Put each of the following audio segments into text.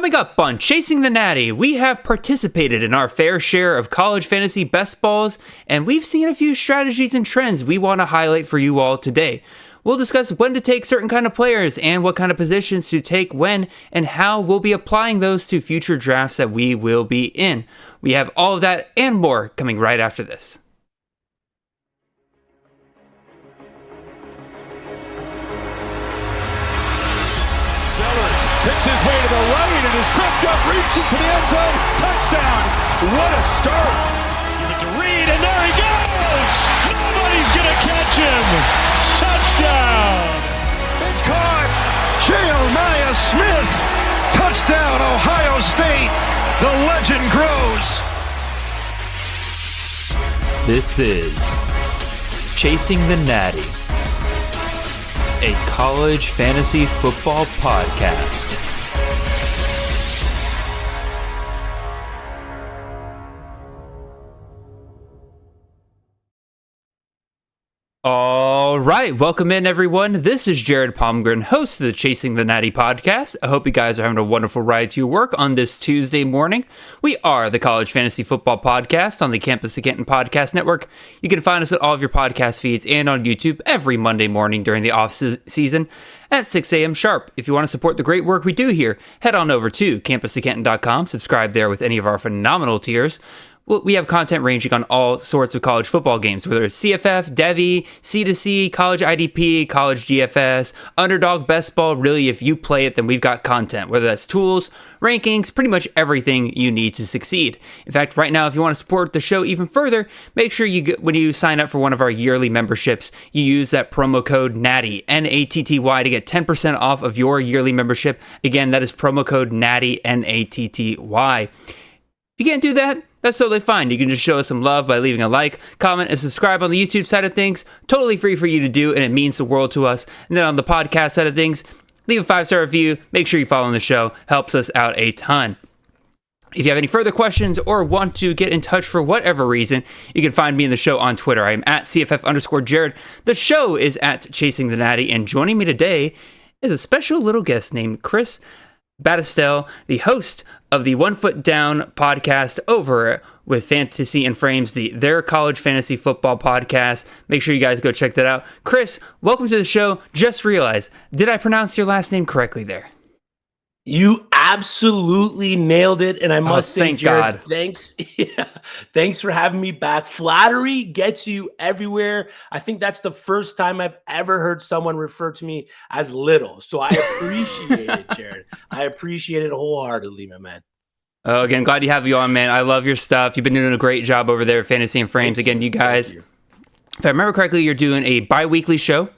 Coming up on Chasing the Natty, we have participated in our fair share of college fantasy best balls, and we've seen a few strategies and trends we want to highlight for you all today. We'll discuss when to take certain kind of players and what kind of positions to take when, and how we'll be applying those to future drafts that we will be in. We have all of that and more coming right after this. Picks his way to the right and is tripped up, reaching for the end zone. Touchdown. What a start. Give it to Reed, and there he goes. Nobody's going to catch him. Touchdown. It's caught. Jeremiah Smith. Touchdown, Ohio State. The legend grows. This is Chasing the Natty, a college fantasy football podcast. All right, welcome in everyone. This is Jared Palmgren, host of the Chasing the Natty podcast. I hope you guys are having a wonderful ride to your work on this Tuesday morning. We are the College Fantasy Football Podcast on the Campus of Canton Podcast Network. You can find us at all of your podcast feeds and on YouTube every Monday morning during the off season at 6 a.m. sharp. If you want to support the great work we do here, head on over to campusofcanton.com, subscribe there with any of our phenomenal tiers. We have content ranging on all sorts of college football games, whether it's CFF, Devy, C2C, College IDP, College GFS, Underdog, Bestball. Really, if you play it, then we've got content, whether that's tools, rankings, pretty much everything you need to succeed. In fact, right now, if you want to support the show even further, make sure when you sign up for one of our yearly memberships, you use that promo code NATTY, N-A-T-T-Y, to get 10% off of your yearly membership. Again, that is promo code NATTY, N-A-T-T-Y. If you can't do that, that's totally fine. You can just show us some love by leaving a like, comment, and subscribe on the YouTube side of things. Totally free for you to do, and it means the world to us. And then on the podcast side of things, leave a 5-star review. Make sure you follow the show. Helps us out a ton. If you have any further questions or want to get in touch for whatever reason, you can find me in the show on Twitter. I am at CFF_Jared. The show is at Chasing the Natty, and joining me today is a special little guest named Chris Battistel, the host of the One Foot Down podcast over with Fantasy and Frames, their college fantasy football podcast. Make sure you guys go check that out. Chris, welcome to the show. Just realized, did I pronounce your last name correctly there? You absolutely nailed it, and I must say, Jared, God. Thanks. Yeah, thanks for having me back. Flattery gets you everywhere. I think that's the first time I've ever heard someone refer to me as little, so I appreciate it, Jared. I appreciate it wholeheartedly, my man. Oh, again, glad to have you on, man. I love your stuff. You've been doing a great job over there at Fantasy and Frames. Again, you guys, if I remember correctly, you're doing a bi-weekly show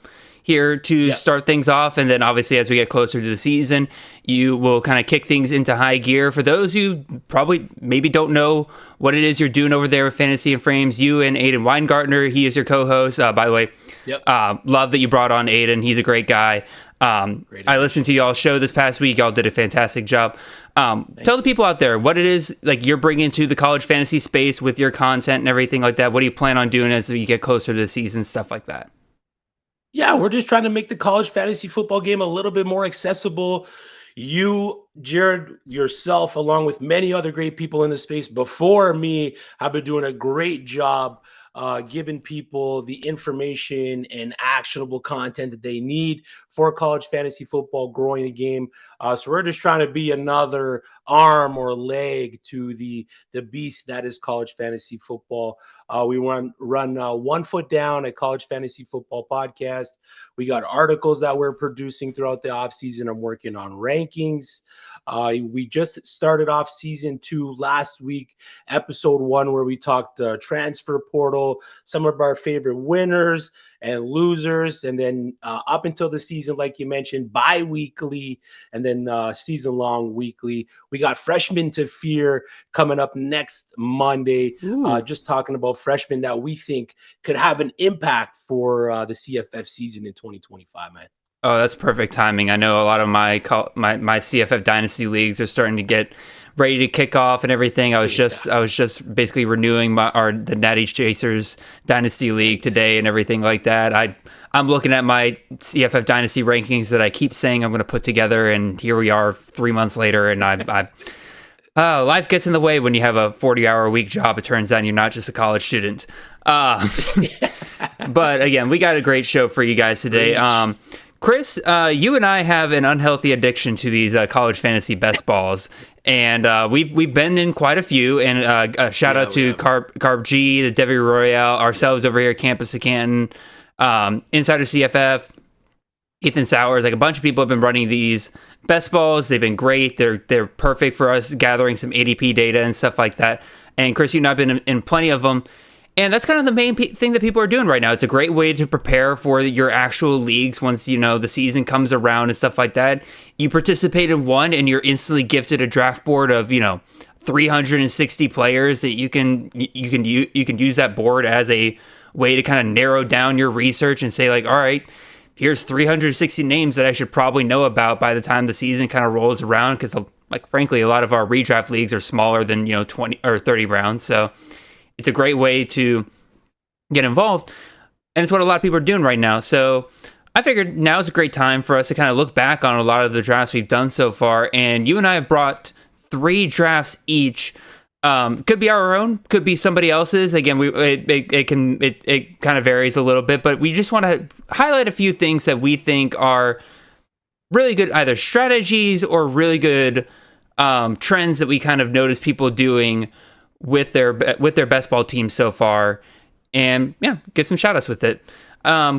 here to start things off, and then obviously as we get closer to the season, you will kind of kick things into high gear. For those who probably maybe don't know what it is you're doing over there with Fantasy and Frames, you and Aiden Weingartner, he is your co-host. By the way, love that you brought on Aiden. He's a great guy. I listened to y'all's show this past week. Y'all did a fantastic job. Tell the people out there what it is like you're bringing to the college fantasy space with your content and everything like that. What do you plan on doing as you get closer to the season, stuff like that? Yeah, we're just trying to make the college fantasy football game a little bit more accessible. You, Jared, yourself, along with many other great people in the space before me, have been doing a great job giving people the information and actionable content that they need for college fantasy football, growing the game. So we're just trying to be another arm or leg to the beast that is college fantasy football. We run One Foot Down, a college fantasy football podcast. We got articles that we're producing throughout the offseason. I'm working on rankings. We just started off season 2 last week, episode 1, where we talked transfer portal, some of our favorite winners and losers, and then up until the season, like you mentioned, bi-weekly, and then season-long weekly. We got Freshmen to Fear coming up next Monday, just talking about freshmen that we think could have an impact for the CFF season in 2025, man. Oh, that's perfect timing. I know a lot of my CFF Dynasty leagues are starting to get ready to kick off and everything. I was just basically renewing the Natty Chasers Dynasty League today and everything like that. I'm looking at my CFF Dynasty rankings that I keep saying I'm going to put together, and here we are 3 months later, and life gets in the way when you have a 40-hour-a-week job. It turns out you're not just a college student. But again, we got a great show for you guys today. Chris, you and I have an unhealthy addiction to these college fantasy best balls, and we've been in quite a few. And a shout out to Carb G, the Devi Royale, ourselves over here at Campus of Canton, Insider CFF, Ethan Sowers, like a bunch of people have been running these best balls. They've been great. They're perfect for us gathering some ADP data and stuff like that. And Chris, you and I have been in plenty of them. And that's kind of the main thing that people are doing right now. It's a great way to prepare for your actual leagues once, the season comes around and stuff like that. You participate in one and you're instantly gifted a draft board of, 360 players that you can use that board as a way to kind of narrow down your research and say like, all right, here's 360 names that I should probably know about by the time the season kind of rolls around. Because like, frankly, a lot of our redraft leagues are smaller than, 20 or 30 rounds. So it's a great way to get involved, and it's what a lot of people are doing right now. So I figured now is a great time for us to kind of look back on a lot of the drafts we've done so far, and you and I have brought 3 drafts each. Could be our own, could be somebody else's. Again, it kind of varies a little bit, but we just want to highlight a few things that we think are really good, either strategies or really good trends that we kind of notice people doing with their best ball team so far, and get some shout outs with it.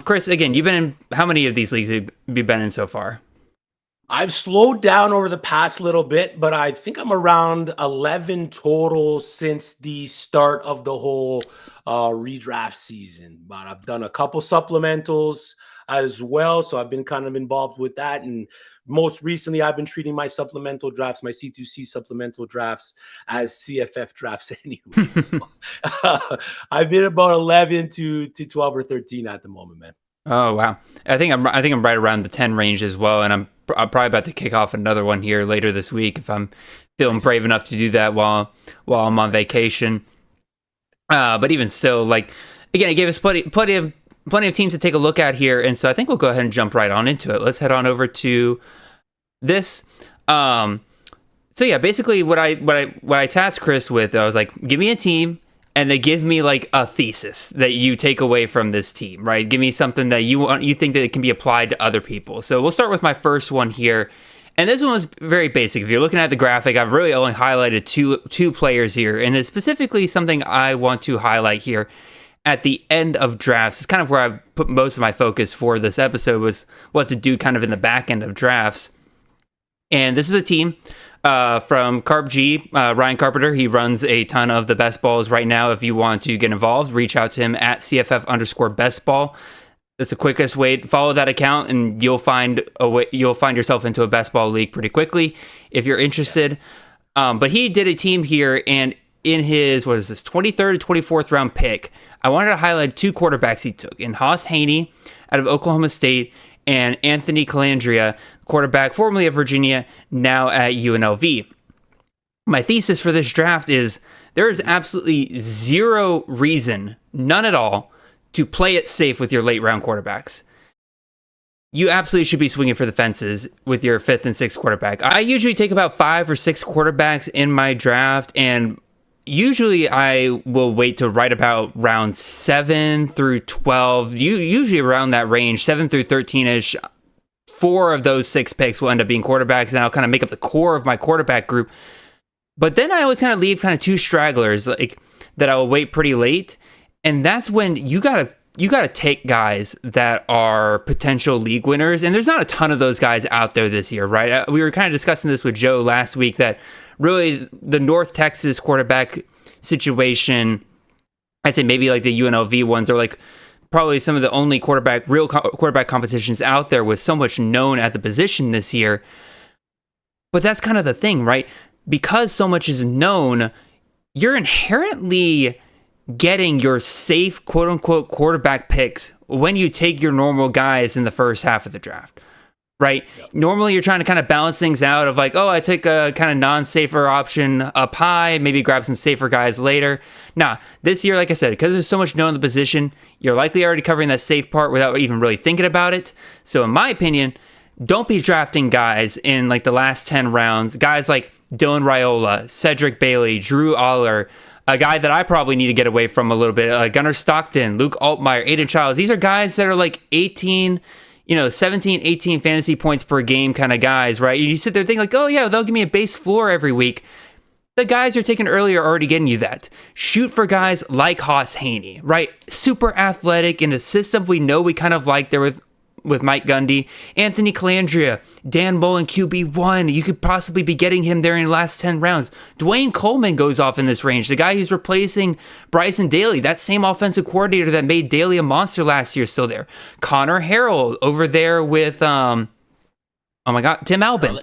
Chris, again, you've been in how many of these leagues have you been in so far? I've slowed down over the past little bit, but I think I'm around 11 total since the start of the whole redraft season. But I've done a couple supplementals as well, so I've been kind of involved with that. And most recently, I've been treating my supplemental drafts, my C2C supplemental drafts, as CFF drafts anyway. So, I've been about 11 to 12 or 13 at the moment, man. Oh wow! I think I'm right around the 10 range as well, and I'm probably about to kick off another one here later this week if I'm feeling brave enough to do that while I'm on vacation. But even still, like again, it gave us plenty of teams to take a look at here, and so I think we'll go ahead and jump right on into it. Let's head on over to this. So yeah, basically what I tasked Chris with, I was like, give me a team, and they give me like a thesis that you take away from this team, right? Give me something that you think that it can be applied to other people. So we'll start with my first one here. And this one was very basic. If you're looking at the graphic, I've really only highlighted two players here, and it's specifically something I want to highlight here at the end of drafts. It's kind of where I've put most of my focus for this episode, was what to do kind of in the back end of drafts. And this is a team from Carb G, Ryan Carpenter. He runs a ton of the best balls right now. If you want to get involved, reach out to him at CFF_bestball. That's the quickest way. Follow that account, and you'll find yourself into a best ball league pretty quickly if you're interested. But he did a team here, and in his 23rd to 24th round pick, I wanted to highlight 2 quarterbacks he took, in Haas Haney out of Oklahoma State and Anthony Calandria, quarterback formerly of Virginia, now at UNLV. My thesis for this draft is there is absolutely zero reason, none at all, to play it safe with your late round quarterbacks. You absolutely should be swinging for the fences with your 5th and 6th quarterback. I usually take about 5 or 6 quarterbacks in my draft, and usually I will wait to right about round 7 through 12, usually around that range, 7 through 13-ish. 4 of those 6 picks will end up being quarterbacks, and I'll kind of make up the core of my quarterback group. But then I always kind of leave kind of 2 stragglers like that I will wait pretty late, and that's when you gotta take guys that are potential league winners, and there's not a ton of those guys out there this year, right? We were kind of discussing this with Joe last week, that really the North Texas quarterback situation, I'd say maybe like the UNLV ones are like probably some of the only real quarterback competitions out there with so much known at the position this year. But that's kind of the thing, right? Because so much is known, you're inherently getting your safe, quote unquote, quarterback picks when you take your normal guys in the first half of the draft, right? Normally you're trying to kind of balance things out of like, oh, I take a kind of non-safer option up high, maybe grab some safer guys later. Nah, this year, like I said, because there's so much known in the position, you're likely already covering that safe part without even really thinking about it. So in my opinion, don't be drafting guys in like the last 10 rounds, guys like Dylan Raiola, Cedric Bailey, Drew Aller, a guy that I probably need to get away from a little bit, Gunnar Stockton, Luke Altmaier, Aiden Childs. These are guys that are like 17, 18 fantasy points per game kind of guys, right? You sit there thinking like, oh yeah, they'll give me a base floor every week. The guys you're taking earlier are already getting you that. Shoot for guys like Haas Haney, right? Super athletic in a system we know we kind of like there with Mike Gundy, Anthony Calandria, Dan Mullen, QB1. You could possibly be getting him there in the last 10 rounds. Dwayne Coleman goes off in this range. The guy who's replacing Bryson Daly, that same offensive coordinator that made Daly a monster last year, still there. Connor Harrell over there with, Tim Albin.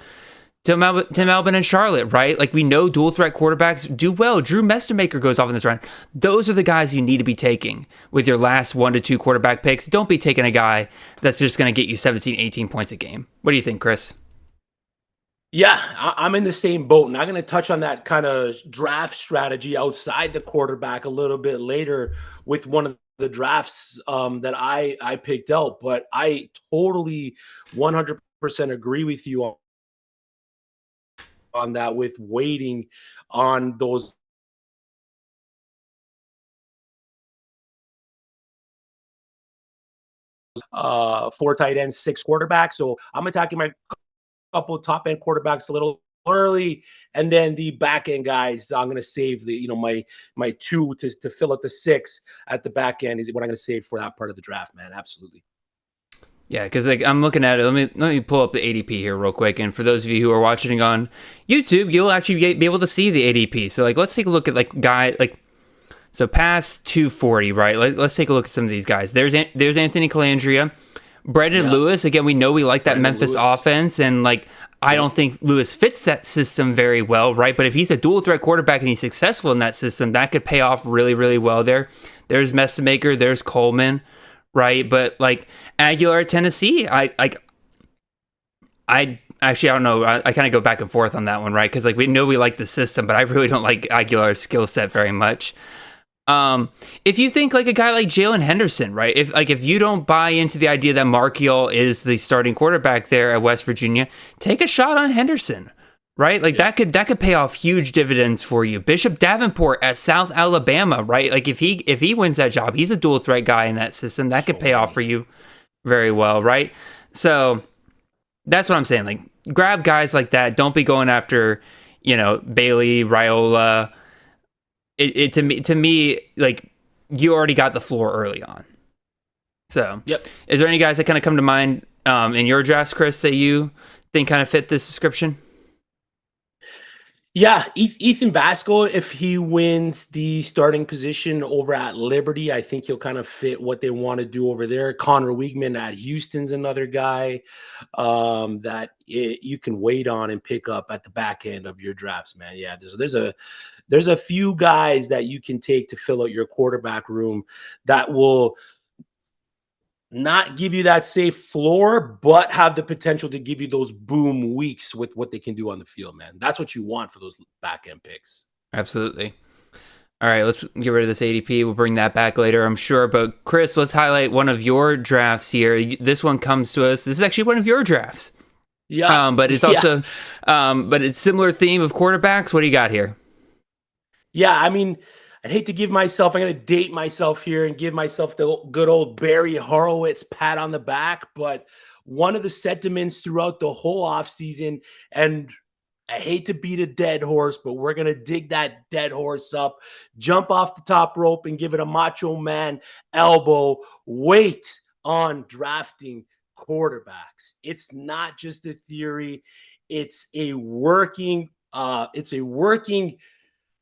Tim Albin and Charlotte, right? Like, we know dual threat quarterbacks do well. Drew Mestermaker goes off in this round. Those are the guys you need to be taking with your last 1 to 2 quarterback picks. Don't be taking a guy that's just going to get you 17, 18 points a game. What do you think, Chris? Yeah, I'm in the same boat, and I'm going to touch on that kind of draft strategy outside the quarterback a little bit later with one of the drafts that I picked out. But I totally 100% agree with you on that, with waiting on those four tight ends, 6 quarterbacks. So I'm attacking my couple top end quarterbacks a little early, and then the back end guys I'm going to save the my 2 to fill up the 6 at the back end is what I'm going to save for that part of the draft, man. Absolutely. Yeah, because like I'm looking at it. Let me pull up the ADP here real quick. And for those of you who are watching on YouTube, you'll actually be able to see the ADP. So like, let's take a look at so past 240, right? Let's take a look at some of these guys. There's Anthony Calandria, Brendan Lewis. Again, we know we like that Memphis offense, and like I don't think Lewis fits that system very well, right? But if he's a dual threat quarterback and he's successful in that system, that could pay off really, really well there. There's Mestamaker, there's Coleman. Right, but like Aguilar at Tennessee, I actually I don't know. I kind of go back and forth on that one, right? Because like we know we like the system, but I really don't like Aguilar's skill set very much. If you think like a guy like Jalen Henderson, right? If you don't buy into the idea that Markiel is the starting quarterback there at West Virginia, take a shot on Henderson. Right, like that could pay off huge dividends for you. Bishop Davenport at South Alabama, right? Like if he wins that job, he's a dual threat guy in that system. That could pay off for you very well, right? So that's what I'm saying. Like grab guys like that. Don't be going after, Bailey, Raiola. To me, like you already got the floor early on. So, Is there any guys that kind of come to mind in your drafts, Chris, that you think kind of fit this description? Yeah, Ethan Basco, if he wins the starting position over at Liberty, I think he'll kind of fit what they want to do over there. Connor Weigman at Houston's another guy that you can wait on and pick up at the back end of your drafts, man. Yeah, there's a few guys that you can take to fill out your quarterback room that will not give you that safe floor, but have the potential to give you those boom weeks with what they can do on the field, man. That's what you want for those back end picks. Absolutely. All right, let's get rid of this ADP. We'll bring that back later, I'm sure. But Chris, let's highlight one of your drafts here. This one comes to us. This is actually one of your drafts. Yeah. But it's also, but it's similar theme of quarterbacks. What do you got here? Yeah, I mean, I'd hate to I'm going to date myself here and give myself the good old Barry Horowitz pat on the back, but one of the sentiments throughout the whole offseason, and I hate to beat a dead horse, but we're going to dig that dead horse up, jump off the top rope and give it a Macho Man elbow. Wait on drafting quarterbacks. It's not just a theory. It's a working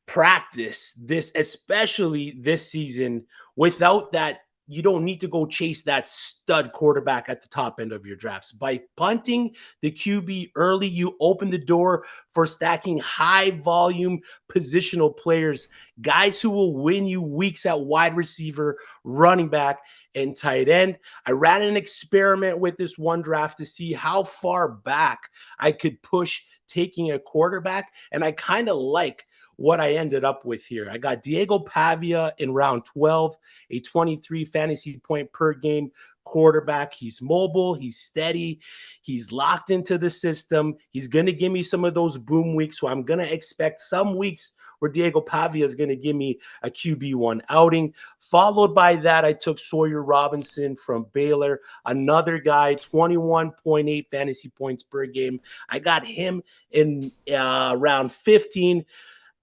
practice, this especially this season. Without that, you don't need to go chase that stud quarterback at the top end of your drafts. By punting the QB early, you open the door for stacking high volume positional players, guys who will win you weeks at wide receiver, running back, and tight end. I ran an experiment with this one draft to see how far back I could push taking a quarterback, and I kind of like what I ended up with here. I got Diego Pavia in round 12, a 23 fantasy point per game quarterback. He's mobile, he's steady, he's locked into the system. He's going to give me some of those boom weeks, so I'm going to expect some weeks where Diego Pavia is going to give me a QB1 outing. Followed by that, I took Sawyer Robinson from Baylor, another guy, 21.8 fantasy points per game. I got him in round 15.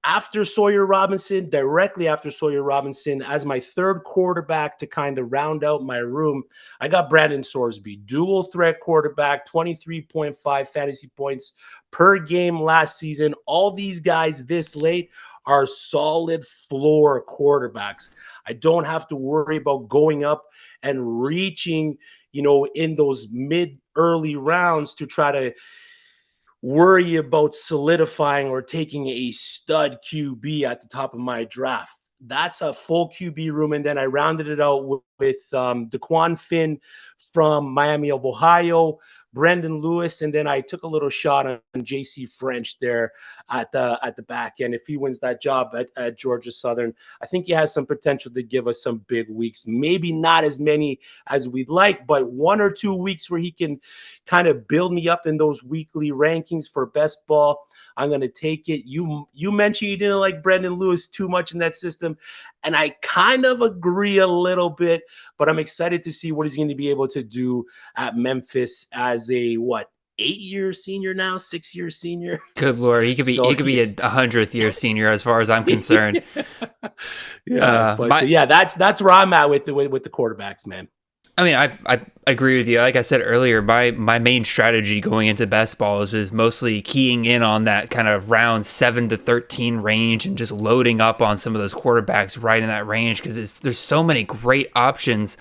After Sawyer Robinson, directly after Sawyer Robinson, as my third quarterback to kind of round out my room, I got Brandon Sorsby, dual threat quarterback, 23.5 fantasy points per game last season. All these guys this late are solid floor quarterbacks. I don't have to worry about going up and reaching, in those mid-early rounds to try to worry about solidifying or taking a stud QB at the top of my draft. That's a full QB room. And then I rounded it out with DeQuan Finn from Miami of Ohio, Brendan Lewis, and then I took a little shot on J.C. French there at the back end. If he wins that job at Georgia Southern, I think he has some potential to give us some big weeks. Maybe not as many as we'd like, but 1 or 2 weeks where he can kind of build me up in those weekly rankings for best ball. I'm going to take it. You mentioned you didn't like Brendan Lewis too much in that system, and I kind of agree a little bit, but I'm excited to see what he's going to be able to do at Memphis as a 8-year senior now, 6-year senior. Good Lord, he could be a 100th year senior as far as I'm concerned. That's where I'm at with the quarterbacks, man. I mean, I agree with you. Like I said earlier, my main strategy going into best balls is mostly keying in on that kind of round 7 to 13 range and just loading up on some of those quarterbacks right in that range because there's so many great options.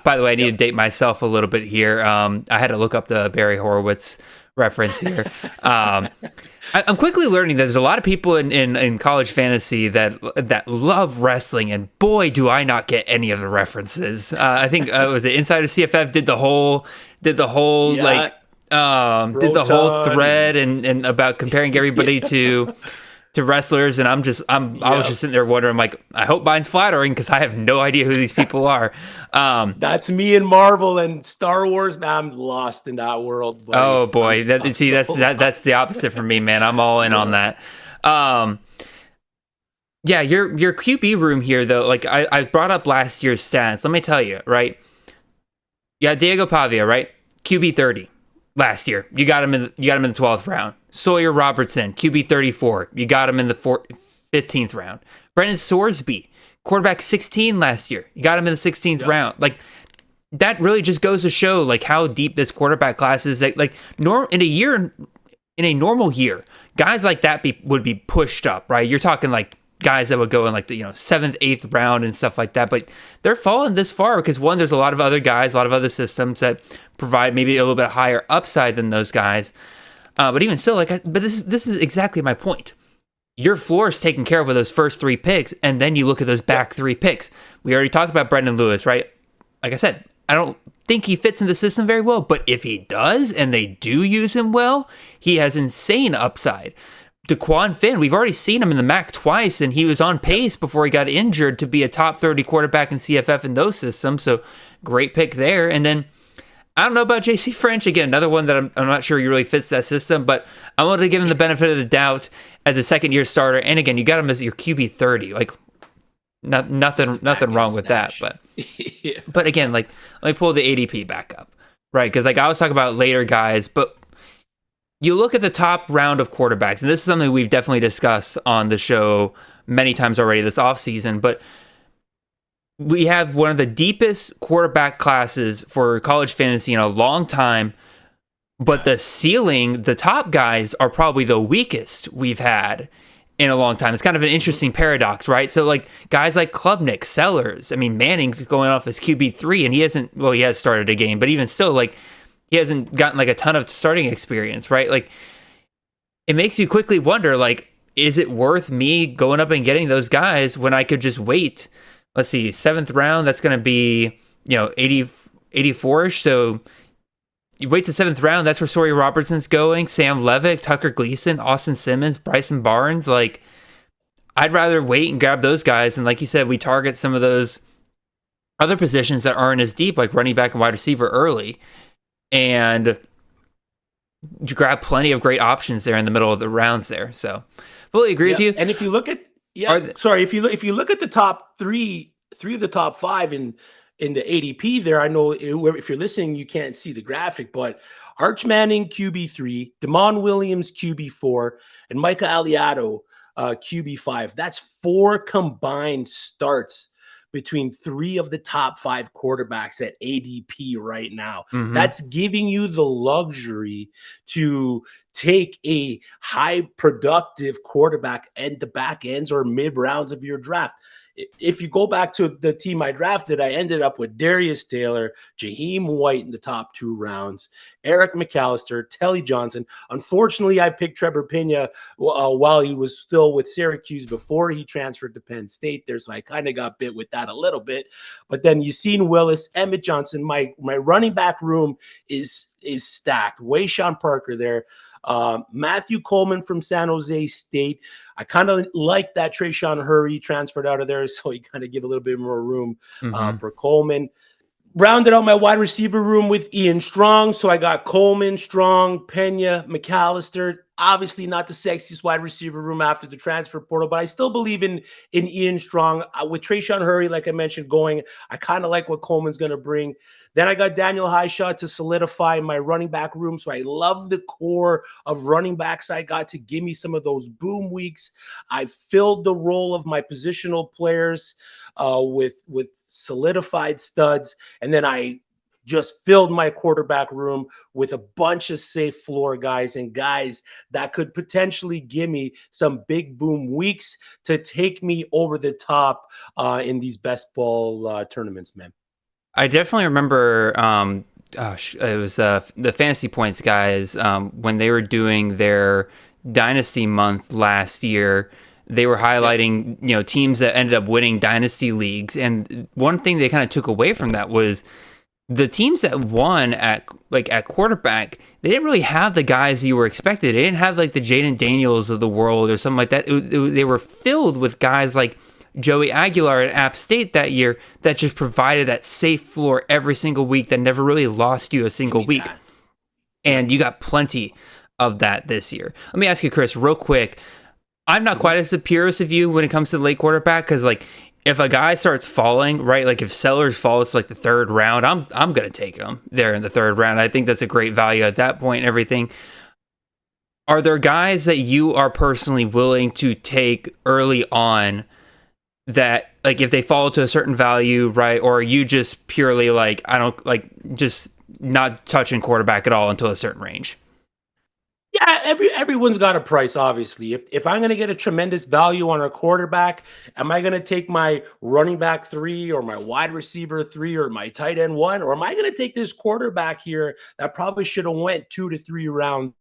By the way, I need to date myself a little bit here. I had to look up the Barry Horowitz reference here. I'm quickly learning that there's a lot of people in college fantasy that love wrestling, and boy, do I not get any of the references. I think was it Insider CFF did the whole thread and about comparing everybody to wrestlers, and I was just sitting there wondering, like, I hope mine's flattering because I have no idea who these people are. That's me in Marvel and Star Wars. Man, I'm lost in that world. Buddy. Oh boy, that's the opposite for me, man. I'm all in on that. Yeah, your QB room here though. Like I brought up last year's stats. Let me tell you, right? Yeah, Diego Pavia, right? QB 30 last year. You got him in the 12th round. Sawyer Robertson, QB 34. You got him in the 15th round. Brendan Sorsby, quarterback 16 last year. You got him in the 16th round. Like, that really just goes to show like how deep this quarterback class is. Like in a normal year, guys like that would be pushed up, right? You're talking like guys that would go in like the 7th, 8th round and stuff like that. But they're falling this far because one, there's a lot of other guys, a lot of other systems that provide maybe a little bit higher upside than those guys. But even still, this is exactly my point. Your floor is taken care of with those first 3 picks, and then you look at those back 3 picks. We already talked about Brendan Lewis, right? Like I said, I don't think he fits in the system very well, but if he does, and they do use him well, he has insane upside. DeQuan Finn, we've already seen him in the MAC twice, and he was on pace before he got injured to be a top 30 quarterback in CFF in those systems, so great pick there. And then I don't know about J.C. French. Again, another one that I'm not sure he really fits that system, but I wanted to give him the benefit of the doubt as a second-year starter. And again, you got him as your QB 30. Like, nothing wrong with that. But but again, like, let me pull the ADP back up, right? Because like I was talking about later guys, but you look at the top round of quarterbacks, and this is something we've definitely discussed on the show many times already this offseason, but we have one of the deepest quarterback classes for college fantasy in a long time, but the ceiling, the top guys are probably the weakest we've had in a long time. It's kind of an interesting paradox, right? So like guys like Klubnik, Sellers, I mean, Manning's going off as QB3 and he has started a game, but even still, like, he hasn't gotten like a ton of starting experience, right? Like, it makes you quickly wonder, like, is it worth me going up and getting those guys when I could just wait? Let's see, 7th round, that's going to be 84ish. So you wait to 7th round. That's where Sawyer Robertson's going. Sam Levick, Tucker Gleason, Austin Simmons, Bryson Barnes. Like, I'd rather wait and grab those guys. And like you said, we target some of those other positions that aren't as deep, like running back and wide receiver early. And you grab plenty of great options there in the middle of the rounds there. So fully agree with you. And if you look at if you look at the top three of the top 5 in the ADP there, I know if you're listening, you can't see the graphic, but Arch Manning QB3, Damon Williams QB4, and Micah Aliato QB5. That's 4 combined starts between 3 of the top 5 quarterbacks at ADP right now. Mm-hmm. That's giving you the luxury to take a high productive quarterback at the back ends or mid rounds of your draft. If you go back to the team I drafted, I ended up with Darius Taylor, Jaheim White in the top 2 rounds, Eric McAllister, Telly Johnson. Unfortunately, I picked Trevor Pena while he was still with Syracuse before he transferred to Penn State there, so I kind of got bit with that a little bit. But then Yassine Willis, Emmett Johnson, my running back room is stacked. Wayshawn Parker there. Matthew Coleman from San Jose State. I kind of like that Trayshawn Hurry transferred out of there, so you kind of give a little bit more room for Coleman. Rounded out my wide receiver room with Ian Strong, so I got Coleman, Strong, Pena, McAllister. Obviously not the sexiest wide receiver room after the transfer portal, but I still believe in Ian Strong. With Trayshawn Hurry, like I mentioned, going, I kind of like what Coleman's going to bring. Then I got Daniel Highshot to solidify my running back room, so I love the core of running backs I got to give me some of those boom weeks. I filled the role of my positional players with solidified studs, and then I just filled my quarterback room with a bunch of safe floor guys and guys that could potentially give me some big boom weeks to take me over the top in these best ball tournaments, man. I definitely remember it was the Fantasy Points guys when they were doing their Dynasty month last year. They were highlighting teams that ended up winning Dynasty leagues, and one thing they kind of took away from that was the teams that won at quarterback, they didn't really have the guys you were expected. They didn't have like the Jaden Daniels of the world or something like that. They were filled with guys like Joey Aguilar at App State that year that just provided that safe floor every single week that never really lost you a single week. And you got plenty of that this year. Let me ask you, Chris, real quick. I'm not quite as a purist of you when it comes to the late quarterback, because like if a guy starts falling, right, like if Sellers falls to like the 3rd round, I'm going to take him there in the 3rd round. I think that's a great value at that point and everything. Are there guys that you are personally willing to take early on that, like, if they fall to a certain value, right, or are you just purely like, I don't, like, just not touching quarterback at all until a certain range? Yeah, everyone's got a price, obviously. If I'm going to get a tremendous value on a quarterback, am I going to take my running back 3 or my wide receiver 3 or my tight end 1? Or am I going to take this quarterback here that probably should have went 2 to 3 rounds?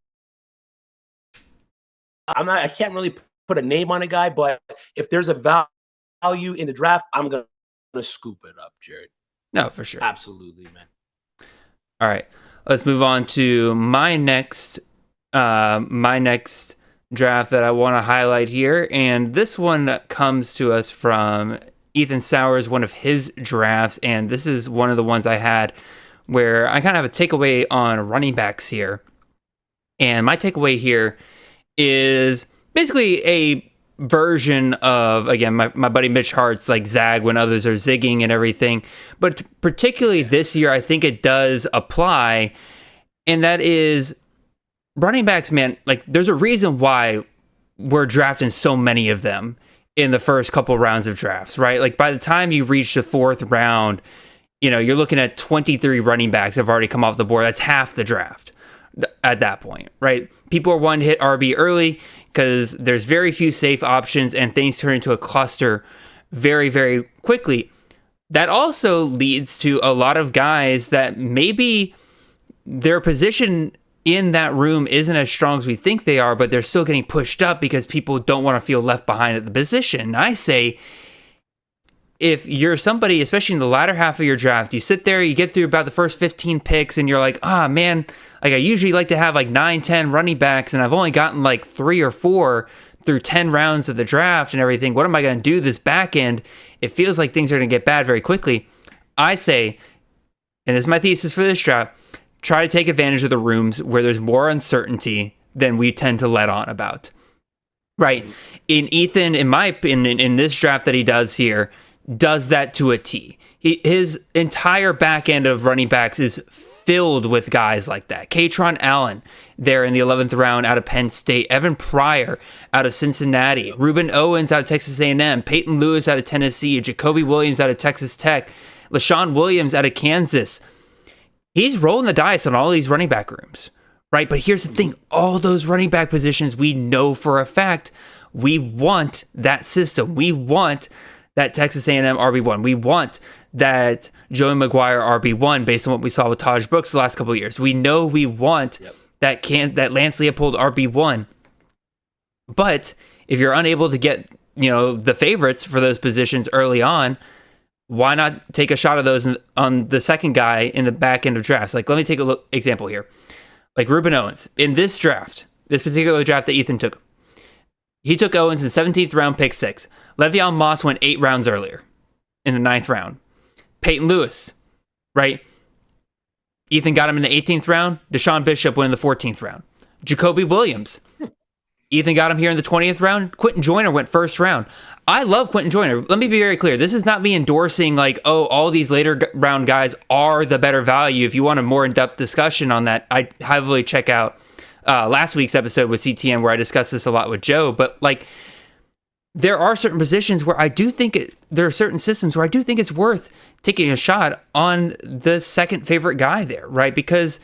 I can't really put a name on a guy, but if there's a value in the draft, I'm going to scoop it up, Jared. No, for sure. Absolutely, man. All right, let's move on to my next draft that I want to highlight here, and this one comes to us from Ethan Sowers, one of his drafts, and this is one of the ones I had where I kind of have a takeaway on running backs here. And my takeaway here is basically a version of, again, my buddy Mitch Hart's like zag when others are zigging and everything, but particularly this year I think it does apply, and that is running backs, man. Like, there's a reason why we're drafting so many of them in the first couple rounds of drafts, right? Like, by the time you reach the 4th round, you're looking at 23 running backs have already come off the board. That's half the draft at that point, right? People are wanting to hit RB early because there's very few safe options and things turn into a cluster very, very quickly. That also leads to a lot of guys that maybe their position in that room isn't as strong as we think they are, but they're still getting pushed up because people don't want to feel left behind at the position. And I say, if you're somebody, especially in the latter half of your draft, you sit there, you get through about the first 15 picks, and you're like, man, like I usually like to have like 9, 10 running backs, and I've only gotten like 3 or 4 through 10 rounds of the draft and everything. What am I going to do this back end? It feels like things are going to get bad very quickly. I say, and this is my thesis for this draft, try to take advantage of the rooms where there's more uncertainty than we tend to let on about. Right. In Ethan, in my opinion, in this draft that he does here, does that to a T. His entire back end of running backs is filled with guys like that. Katron Allen there in the 11th round out of Penn State. Evan Pryor out of Cincinnati. Reuben Owens out of Texas A&M. Peyton Lewis out of Tennessee. Jacoby Williams out of Texas Tech. LaShawn Williams out of Kansas. He's rolling the dice on all these running back rooms, right? But here's the thing. All those running back positions, we know for a fact, we want that system. We want that Texas A&M RB1. We want that Joey Maguire RB1 based on what we saw with Taj Brooks the last couple of years. We know we want that Lance Leopold RB1. But if you're unable to get, the favorites for those positions early on, why not take a shot of those on the second guy in the back end of drafts? Like, let me take a example here. Like Reuben Owens. In this draft, this particular draft that Ethan took, he took Owens in 17th round, pick 6. Le'Veon Moss went 8 rounds earlier in the 9th round. Peyton Lewis, right? Ethan got him in the 18th round. Deshaun Bishop went in the 14th round. Jacoby Williams. Ethan got him here in the 20th round. Quentin Joyner went 1st round. I love Quentin Joyner. Let me be very clear. This is not me endorsing like, all these later round guys are the better value. If you want a more in-depth discussion on that, I heavily check out last week's episode with CTM where I discussed this a lot with Joe. But like, there are certain positions where I do think there are certain systems where I do think it's worth taking a shot on the second favorite guy there, right? Because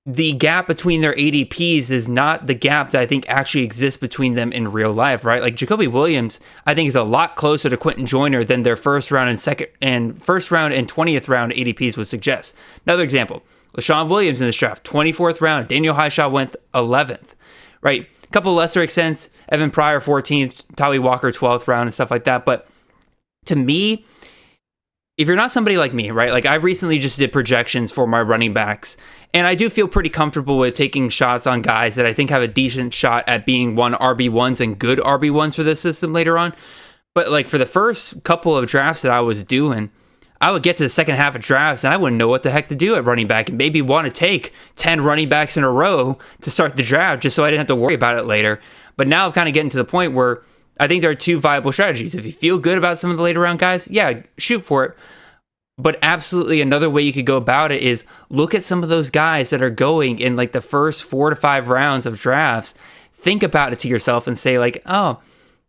the gap between their ADPs is not the gap that I think actually exists between them in real life, right? Like Jacoby Williams, I think is a lot closer to Quentin Joyner than their first round and 20th round ADPs would suggest. Another example, LaShawn Williams in this draft, 24th round. Daniel Highshaw went 11th, right? A couple lesser extents, Evan Pryor 14th, Tolly Walker 12th round and stuff like that. But to me, if you're not somebody like me, right? Like I recently just did projections for my running backs, and I do feel pretty comfortable with taking shots on guys that I think have a decent shot at being RB1s and good RB1s for this system later on. But like for the first couple of drafts that I was doing, I would get to the second half of drafts and I wouldn't know what the heck to do at running back and maybe want to take 10 running backs in a row to start the draft just so I didn't have to worry about it later. But now I'm kind of getting to the point where I think there are 2 viable strategies. If you feel good about some of the later round guys, yeah, shoot for it. But absolutely another way you could go about it is look at some of those guys that are going in like the first 4 to 5 rounds of drafts. Think about it to yourself and say like, oh,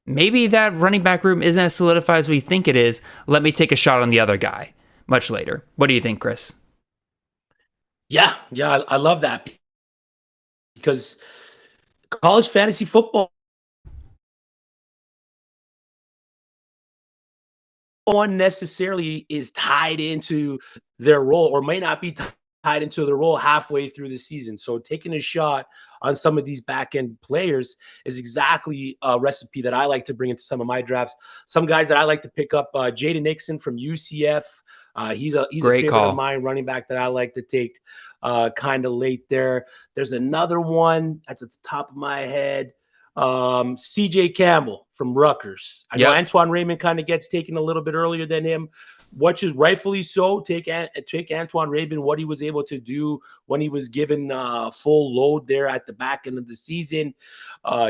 maybe that running back room isn't as solidified as we think it is. Let me take a shot on the other guy much later. What do you think, Chris? Yeah, I love that because college fantasy football, one necessarily is tied into their role or might not be tied into their role halfway through the season. So taking a shot on some of these back-end players is exactly a recipe that I like to bring into some of my drafts. Some guys that I like to pick up, Jaden Nixon from UCF. He's a favorite of mine, running back that I like to take kind of late there. There's another one at the top of my head. CJ Campbell from Rutgers. I know Antoine Raymond kind of gets taken a little bit earlier than him, which is rightfully so. Take Antoine Raymond, what he was able to do when he was given full load there at the back end of the season.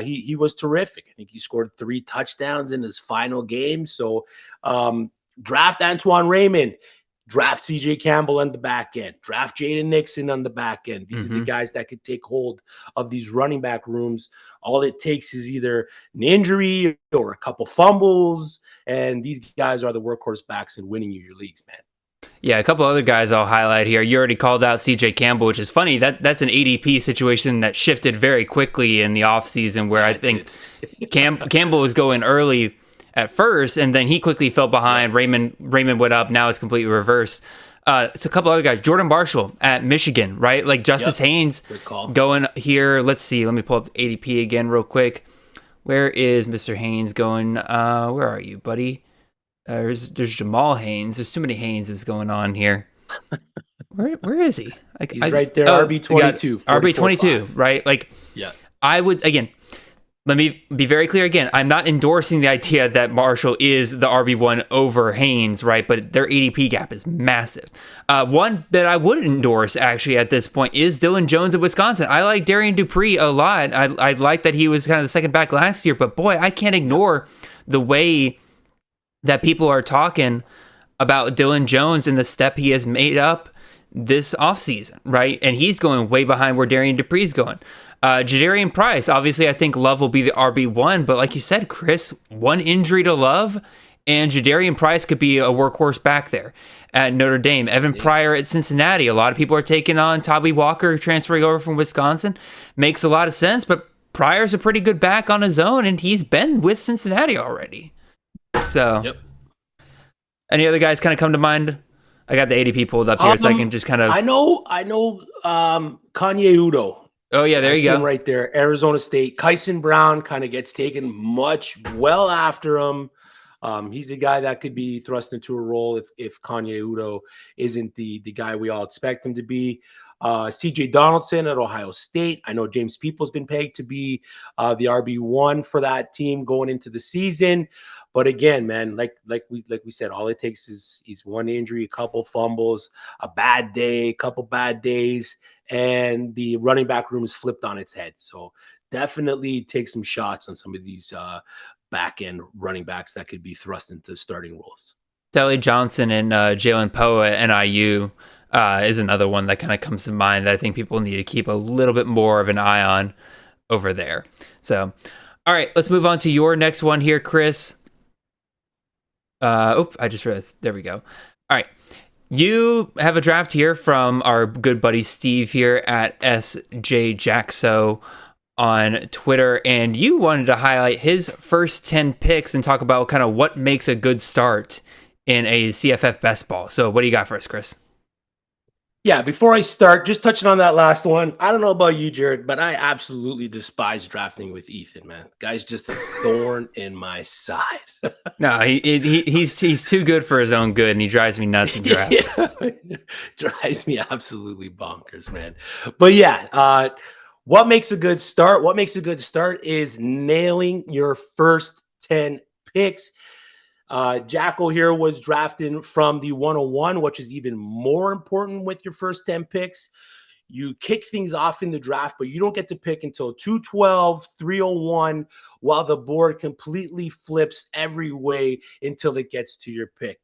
He was terrific. I think he scored 3 touchdowns in his final game. So draft Antoine Raymond. Draft CJ Campbell on the back end. Draft Jaden Nixon on the back end. These are the guys that could take hold of these running back rooms. All it takes is either an injury or a couple fumbles, and these guys are the workhorse backs in winning you your leagues, man. Yeah, a couple other guys I'll highlight here. You already called out CJ Campbell, which is funny. That's an ADP situation that shifted very quickly in the offseason where I think Campbell was going early at first, and then he quickly fell behind. Raymond went up. Now it's completely reversed. It's a couple other guys. Jordan Marshall at Michigan, right? Like Justice Haynes going here. Let's see. Let me pull up ADP again real quick. Where is Mr. Haynes going? Where are you, buddy? There's Jamal Haynes. There's too many Hayneses going on here. Where is he? He's right there, RB22. RB22, right? Like, yeah. I would, again, let me be very clear again. I'm not endorsing the idea that Marshall is the RB1 over Haynes, right? But their ADP gap is massive. One that I would endorse, actually, at this point is Dylan Jones of Wisconsin. I like Darian Dupree a lot. I like that he was kind of the second back last year. But, boy, I can't ignore the way that people are talking about Dylan Jones and the step he has made up this offseason, right? And he's going way behind where Darian Dupree's going. Jadarian Price, obviously, I think Love will be the RB1, but like you said, Chris, one injury to Love, and Jadarian Price could be a workhorse back there at Notre Dame. Evan Pryor at Cincinnati. A lot of people are taking on Tobby Walker, transferring over from Wisconsin. Makes a lot of sense, but Pryor's a pretty good back on his own, and he's been with Cincinnati already. So, yep. Any other guys kind of come to mind? I got the ADP pulled up here, so I can just kind of... I know Kanye Udo. Oh, yeah, there you go. Right there, Arizona State. Kyson Brown kind of gets taken much well after him. He's a guy that could be thrust into a role if Kanye Udo isn't the guy we all expect him to be. CJ Donaldson at Ohio State. I know James Peoples been pegged to be the RB1 for that team going into the season. But again, man, like we said, all it takes is one injury, a couple fumbles, a bad day, a couple bad days, and the running back room is flipped on its head. So definitely take some shots on some of these back end running backs that could be thrust into starting roles. Deli Johnson and Jalen Poe at NIU is another one that kind of comes to mind that I think people need to keep a little bit more of an eye on over there. So, all right, let's move on to your next one here, Chris. I just realized. There we go. All right. You have a draft here from our good buddy Steve here at SJ Jackso on Twitter, and you wanted to highlight his first 10 picks and talk about kind of what makes a good start in a CFF best ball. So what do you got for us, Chris? Yeah, before I start, just touching on that last one, I don't know about you, Jared, but I absolutely despise drafting with Ethan, man. Guy's just a thorn in my side. No, he's too good for his own good, and he drives me nuts in drafts. Drives me absolutely bonkers, man. But yeah, what makes a good start? What makes a good start is nailing your first 10 picks. Jacko here was drafted from the 101, which is even more important with your first 10 picks. You kick things off in the draft, but you don't get to pick until 212, 301, while the board completely flips every way until it gets to your pick.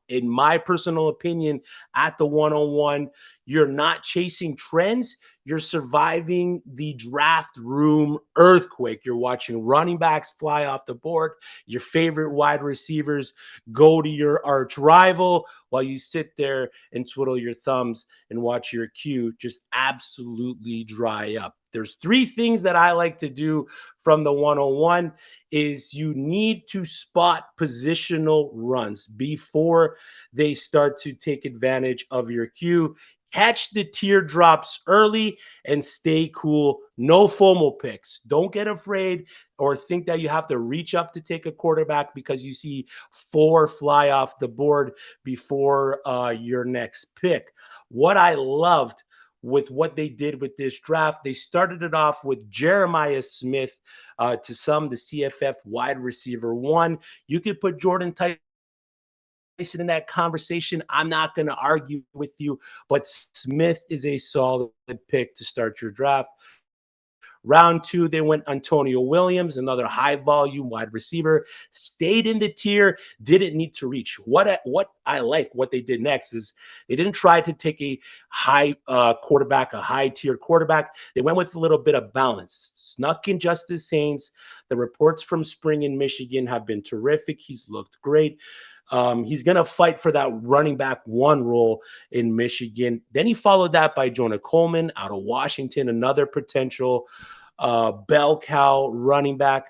In my personal opinion, at the 101, you're not chasing trends. You're surviving the draft room earthquake. You're watching running backs fly off the board. Your favorite wide receivers go to your arch rival while you sit there and twiddle your thumbs and watch your queue just absolutely dry up. There's three things that I like to do from the 101 is you need to spot positional runs before they start to take advantage of your queue. Catch the teardrops early and stay cool. No FOMO picks. Don't get afraid or think that you have to reach up to take a quarterback because you see 4 fly off the board before your next pick. What I loved with what they did with this draft, they started it off with Jeremiah Smith, to some, the CFF wide receiver 1. You could put Jordan Tyson in that conversation. I'm not going to argue with you, but Smith is a solid pick to start your draft. Round 2, they went Antonio Williams, another high volume wide receiver, stayed in the tier, didn't need to reach. What I like what they did next is they didn't try to take a high quarterback, a high tier quarterback. They went with a little bit of balance. Snuck in Justice Haynes. The reports from spring in Michigan have been terrific. He's looked great. He's going to fight for that running back 1 role in Michigan. Then he followed that by Jonah Coleman out of Washington, another potential bell cow running back.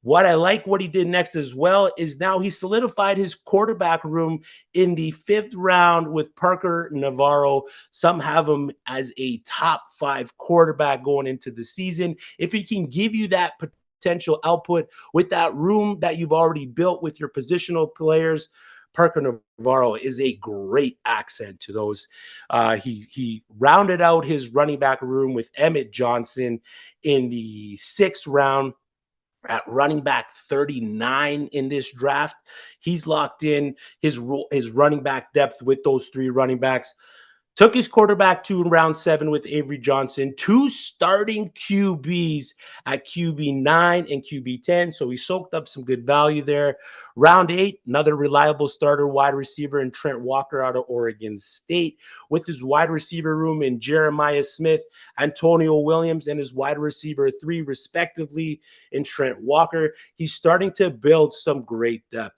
What I like what he did next as well is now he solidified his quarterback room in the 5th round with Parker Navarro. Some have him as a top 5 quarterback going into the season. If he can give you that potential output with that room that you've already built with your positional players. Parker Navarro is a great accent to those. He rounded out his running back room with Emmett Johnson in the 6th round at running back 39 in this draft. He's locked in his running back depth with those 3 running backs. Took his quarterback to round 7 with Avery Johnson, 2 starting QBs at QB 9 and QB 10. So he soaked up some good value there. Round 8, another reliable starter wide receiver in Trent Walker out of Oregon State, with his wide receiver room in Jeremiah Smith, Antonio Williams, and his wide receiver 3 respectively in Trent Walker. He's starting to build some great depth.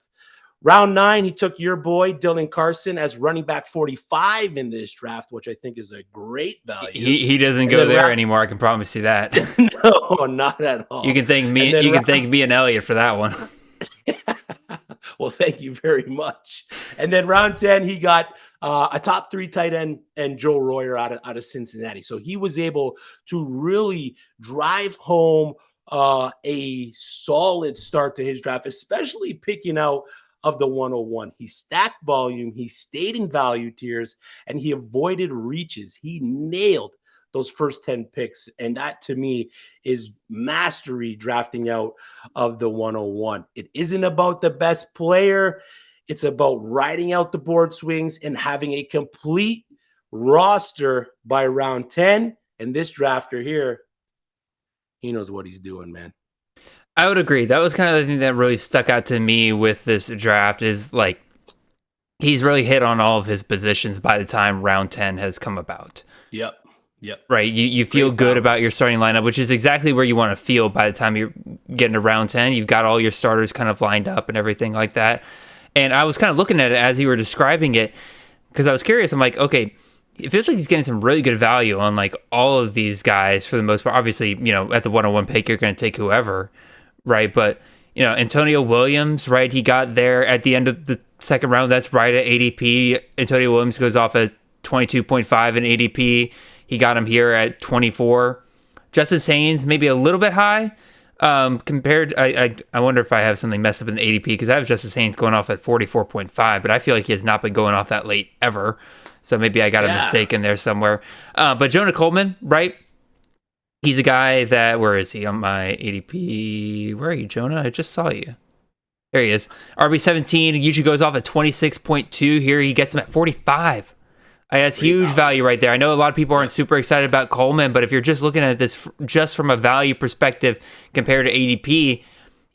Round 9, he took your boy, Dylan Carson, as running back 45 in this draft, which I think is a great value. He doesn't go there anymore, I can promise you that. No, not at all. You can thank me and Elliot for that one. Well, thank you very much. And then round 10, he got a top 3 tight end and Joe Royer out of Cincinnati. So he was able to really drive home a solid start to his draft, especially picking out of the 101. He stacked volume, he stayed in value tiers, and he avoided reaches. He nailed those first 10 picks, and that to me is mastery drafting out of the 101. It isn't about the best player. It's about riding out the board swings and having a complete roster by round 10. And this drafter here, he knows what he's doing, man. I would agree. That was kind of the thing that really stuck out to me with this draft is like he's really hit on all of his positions by the time round 10 has come about. Yep. Right. You feel good about your starting lineup, which is exactly where you want to feel by the time you're getting to round 10. You've got all your starters kind of lined up and everything like that. And I was kind of looking at it as you were describing it because I was curious. I'm like, okay, it feels like he's getting some really good value on like all of these guys for the most part. Obviously, at the 101 pick, you're going to take whoever. Right, but Antonio Williams, right? He got there at the end of the 2nd round. That's right at ADP. Antonio Williams goes off at 22.5 in ADP. He got him here at 24. Justice Haynes, maybe a little bit high compared. I wonder if I have something messed up in the ADP because I have Justice Haynes going off at 44.5, but I feel like he has not been going off that late ever. So maybe I got a mistake in there somewhere. But Jonah Coleman, right? He's a guy that, where is he on my ADP? Where are you, Jonah? I just saw you. There he is. RB17 usually goes off at 26.2. Here he gets him at 45. That's huge value right there. I know a lot of people aren't super excited about Coleman, but if you're just looking at this just from a value perspective compared to ADP,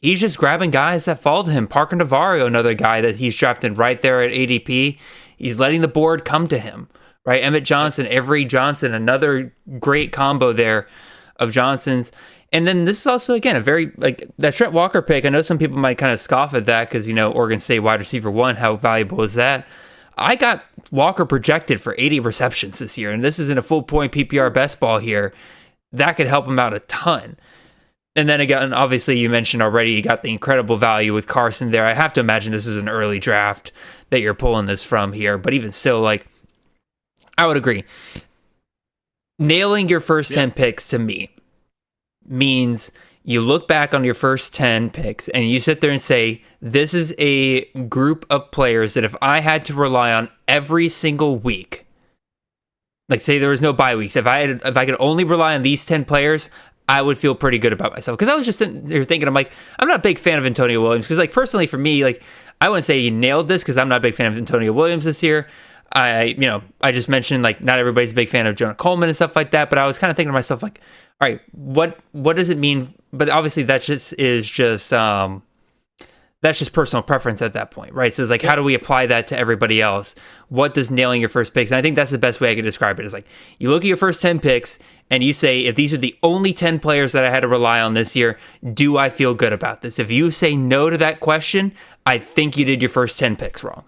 he's just grabbing guys that fall to him. Parker Navarro, another guy that he's drafted right there at ADP. He's letting the board come to him, right? Emmett Johnson, Avery Johnson, another great combo there of Johnson's. And then this is also, again, a very, like, that Trent Walker pick. I know some people might kind of scoff at that because, Oregon State wide receiver 1, how valuable is that? I got Walker projected for 80 receptions this year, and this is in a full point PPR best ball here. That could help him out a ton. And then again, obviously, you mentioned already, you got the incredible value with Carson there. I have to imagine this is an early draft that you're pulling this from here, but even still, like, I would agree. Nailing your first 10 picks to me means you look back on your first 10 picks and you sit there and say, this is a group of players that if I had to rely on every single week, like say there was no bye weeks, if I could only rely on these 10 players, I would feel pretty good about myself. Because I was just sitting there thinking, I'm like, I'm not a big fan of Antonio Williams. Because like personally for me, like I wouldn't say he nailed this because I'm not a big fan of Antonio Williams this year. I just mentioned like not everybody's a big fan of Jonah Coleman and stuff like that, but I was kind of thinking to myself like, all right, what does it mean? But obviously that's just personal preference at that point, right? So it's like, how do we apply that to everybody else? What does nailing your first picks? And I think that's the best way I could describe it is like, you look at your first 10 picks and you say, if these are the only 10 players that I had to rely on this year, do I feel good about this? If you say no to that question, I think you did your first 10 picks wrong.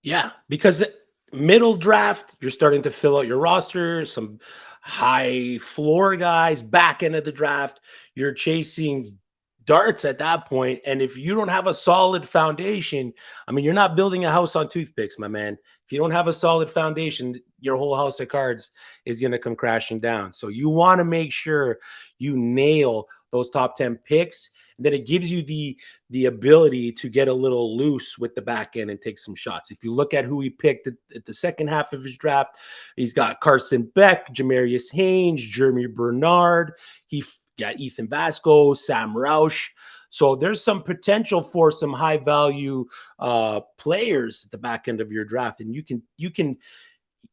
Yeah, because middle draft, you're starting to fill out your roster, some high floor guys. Back end of the draft, you're chasing darts at that point. And if you don't have a solid foundation, I mean, you're not building a house on toothpicks, my man. If you don't have a solid foundation, your whole house of cards is going to come crashing down. So you want to make sure you nail those top 10 picks. And then it gives you the ability to get a little loose with the back end and take some shots. If you look at who he picked at the second half of his draft, he's got Carson Beck, Jamarius Haynes, Jeremy Bernard. He got Ethan Vasco, Sam Roush. So there's some potential for some high value players at the back end of your draft. And you can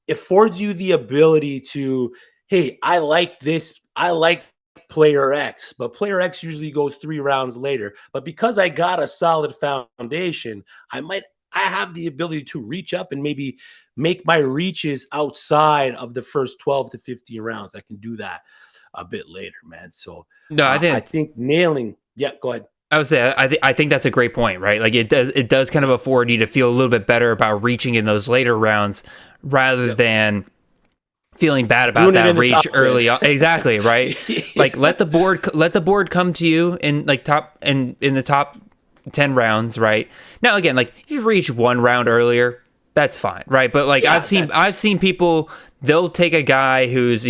it affords you the ability to, hey, I like this. I like player X, but player X usually goes 3 rounds later. But because I got a solid foundation, I have the ability to reach up and maybe make my reaches outside of the first 12 to 15 rounds. I can do that a bit later, man. So no, I think nailing. Yeah, go ahead. I would say I think that's a great point, right? Like it does kind of afford you to feel a little bit better about reaching in those later rounds rather than feeling bad about that reach early on. Exactly, right? Like let the board come to you in like in the top 10 rounds, right? Now again, like if you reach 1 round earlier, that's fine, right? But like I've seen people, they'll take a guy who's,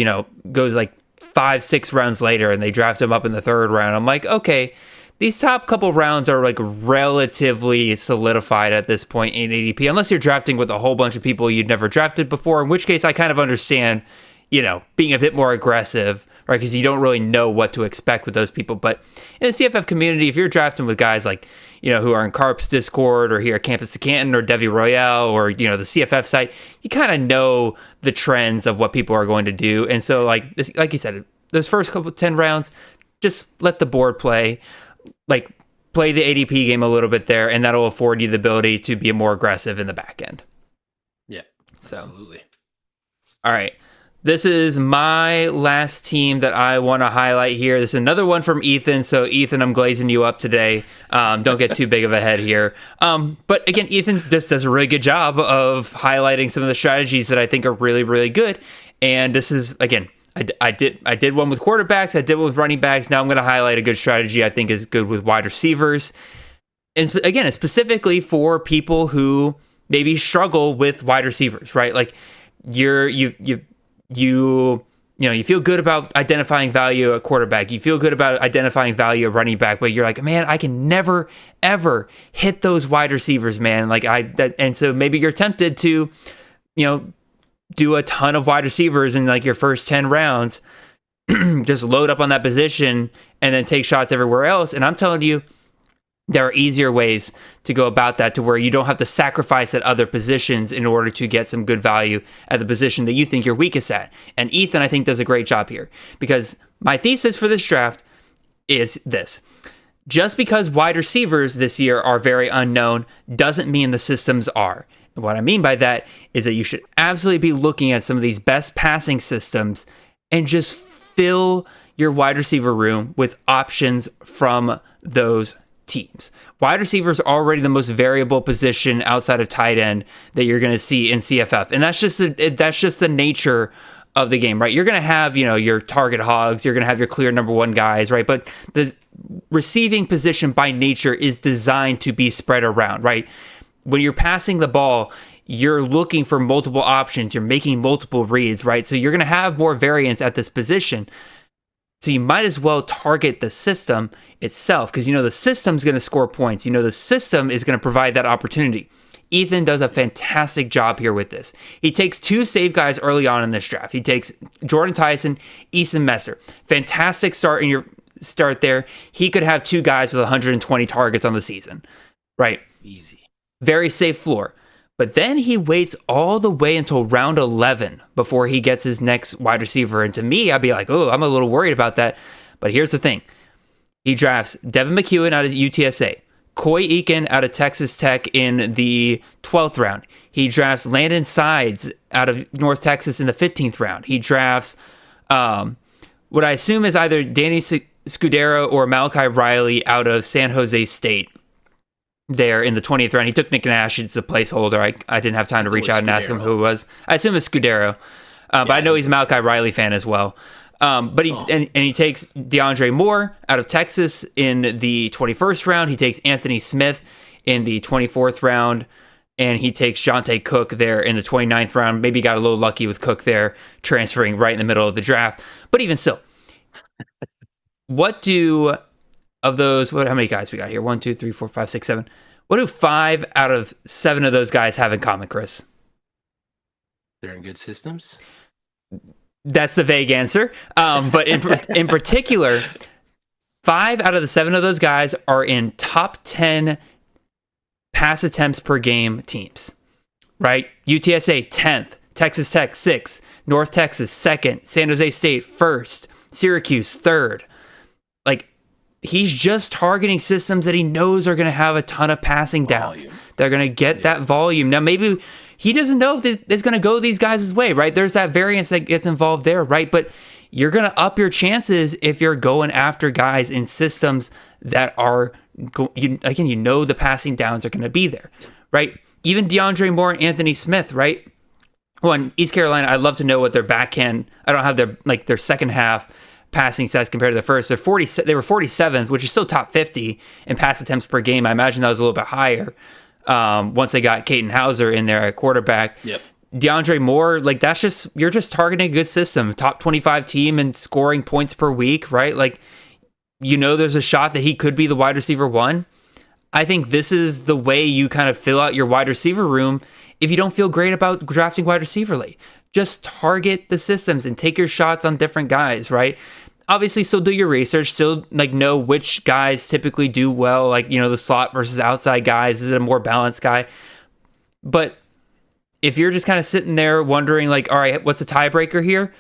goes like 5-6 rounds later and they draft him up in the 3rd round. I'm like, okay, these top couple rounds are like relatively solidified at this point in ADP, unless you're drafting with a whole bunch of people you'd never drafted before, in which case I kind of understand, being a bit more aggressive, right? Because you don't really know what to expect with those people. But in the CFF community, if you're drafting with guys like, who are in Carp's Discord or here at Campus of Canton or Devi Royale or, the CFF site, you kind of know the trends of what people are going to do. And so like you said, those first couple 10 rounds, just let the board play. Like play the ADP game a little bit there, and that'll afford you the ability to be more aggressive in the back end. Yeah, so absolutely. All right, this is my last team that I want to highlight here. This is another one from Ethan. So Ethan, I'm glazing you up today. Don't get too big of a head here. But again, Ethan just does a really good job of highlighting some of the strategies that I think are really, really good. And this is, again, I did one with quarterbacks. I did one with running backs. Now I'm going to highlight a good strategy I think is good with wide receivers. And again, it's specifically for people who maybe struggle with wide receivers, right? Like you feel good about identifying value at quarterback. You feel good about identifying value at running back, but you're like, man, I can never ever hit those wide receivers, man. And so maybe you're tempted to, do a ton of wide receivers in like your first 10 rounds, just load up on that position and then take shots everywhere else. And I'm telling you, there are easier ways to go about that to where you don't have to sacrifice at other positions in order to get some good value at the position that you think you're weakest at. And Ethan, I think, does a great job here, because my thesis for this draft is this. Just because wide receivers this year are very unknown doesn't mean the systems are. What I mean by that is that you should absolutely be looking at some of these best passing systems and just fill your wide receiver room with options from those teams. Wide receivers are already the most variable position outside of tight end that you're going to see in CFF. And that's just the nature of the game, right? You're going to have, your target hogs, you're going to have your clear number 1 guys, right? But the receiving position by nature is designed to be spread around, right? When you're passing the ball, you're looking for multiple options. You're making multiple reads, right? So you're going to have more variance at this position. So you might as well target the system itself, because the system's going to score points. The system is going to provide that opportunity. Ethan does a fantastic job here with this. He takes 2 save guys early on in this draft. He takes Jordan Tyson, Eason Messer. Fantastic start there. He could have 2 guys with 120 targets on the season, right? Easy. Very safe floor. But then he waits all the way until round 11 before he gets his next wide receiver. And to me, I'd be like, oh, I'm a little worried about that. But here's the thing. He drafts Devin McEwen out of UTSA, Coy Eakin out of Texas Tech in the 12th round. He drafts Landon Sides out of North Texas in the 15th round. He drafts what I assume is either Danny Scudero or Malachi Riley out of San Jose State there in the 20th round. He took Nick Nash as a placeholder. I didn't have time to reach out and ask him who it was. I assume it's Scudero, but I know he's a Malachi Riley fan as well. But he takes DeAndre Moore out of Texas in the 21st round. He takes Anthony Smith in the 24th round, and he takes Jonte Cook there in the 29th round. Maybe got a little lucky with Cook there transferring right in the middle of the draft. But even so, What do of those? How many guys we got here? 1, 2, 3, 4, 5, 6, 7. What do 5 out of 7 of those guys have in common, Chris? They're in good systems. That's the vague answer. But in particular, 5 out of the 7 of those guys are in top 10 pass attempts per game teams, right? UTSA 10th, Texas Tech 6th, North Texas 2nd, San Jose State 1st, Syracuse 3rd. Like, he's just targeting systems that he knows are going to have a ton of passing downs. Volume. They're going to get that volume. Now, maybe he doesn't know if it's going to go these guys' way, right? There's that variance that gets involved there, right? But you're going to up your chances if you're going after guys in systems that are, you know the passing downs are going to be there, right? Even DeAndre Moore and Anthony Smith, right? Well, in East Carolina, I'd love to know what their backhand, I don't have their second half passing stats compared to the first. They were 47th, which is still top 50 in pass attempts per game. I imagine that was a little bit higher once they got Caden Hauser in there at quarterback. Yep. DeAndre Moore, like you're just targeting a good system, top 25 team and scoring points per week, right? Like, you know, there's a shot that he could be the wide receiver 1. I think this is the way you kind of fill out your wide receiver room if you don't feel great about drafting wide receiver late. Just target the systems and take your shots on different guys, right? Obviously, still do your research, still know which guys typically do well, the slot versus outside guys. Is it a more balanced guy? But if you're just kind of sitting there wondering, all right, what's the tiebreaker here?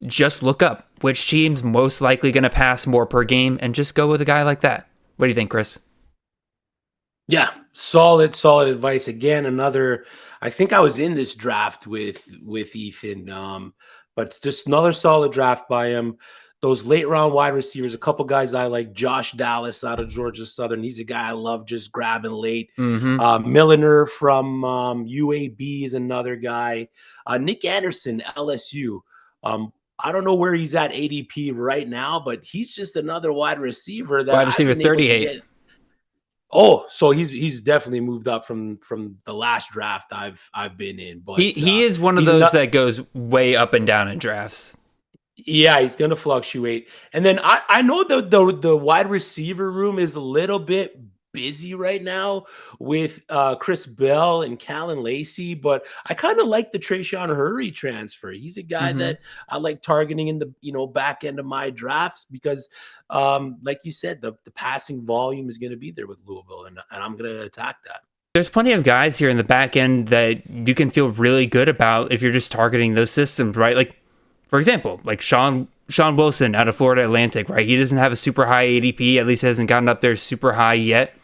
Just look up which team's most likely going to pass more per game and just go with a guy like that. What do you think, Chris? Yeah, solid advice. Again, I think I was in this draft with Ethan, but it's just another solid draft by him. Those late round wide receivers, a couple guys I like. Josh Dallas out of Georgia Southern. He's a guy I love just grabbing late. Mm-hmm. Milliner from UAB is another guy. Nick Anderson, LSU. I don't know where he's at ADP right now, but he's just another wide receiver. Wide receiver 38. Oh, so he's definitely moved up from the last draft I've been in. But he is one of those that goes way up and down in drafts. Yeah, he's going to fluctuate. And then I know the wide receiver room is a little bit busy right now with Chris Bell and Callan Lacey, but I kind of like the Trayshawn Hurry transfer. He's a guy that I like targeting in the back end of my drafts because like you said, the passing volume is going to be there with Louisville, and I'm going to attack that. There's plenty of guys here in the back end that you can feel really good about if you're just targeting those systems, right? Like, for example, like Sean Wilson out of Florida Atlantic, right? He doesn't have a super high ADP, at least hasn't gotten up there super high yet.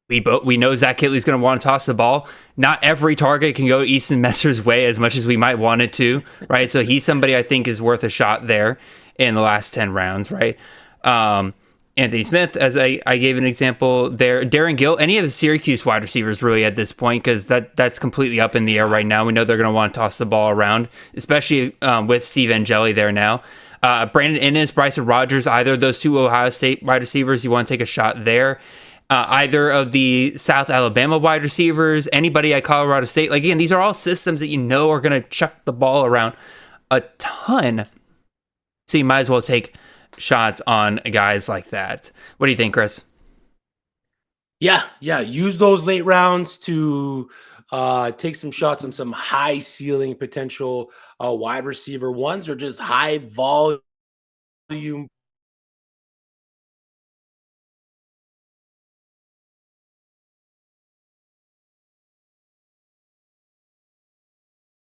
We know Zach Kittley's going to want to toss the ball. Not every target can go Easton Messer's way as much as we might want it to, right? So he's somebody I think is worth a shot there in the last 10 rounds, right? Anthony Smith, as I gave an example there. Darren Gill, any of the Syracuse wide receivers really at this point, because that's completely up in the air right now. We know they're going to want to toss the ball around, especially with Steve Angeli there now. Brandon Innes, Bryson Rogers, either of those two Ohio State wide receivers, you want to take a shot there. Either of the South Alabama wide receivers, anybody at Colorado State. Like, again, these are all systems that you know are going to chuck the ball around a ton. So you might as well take shots on guys like that. What do you think, Chris? Yeah. Use those late rounds to take some shots on some high ceiling potential wide receiver ones, or just high volume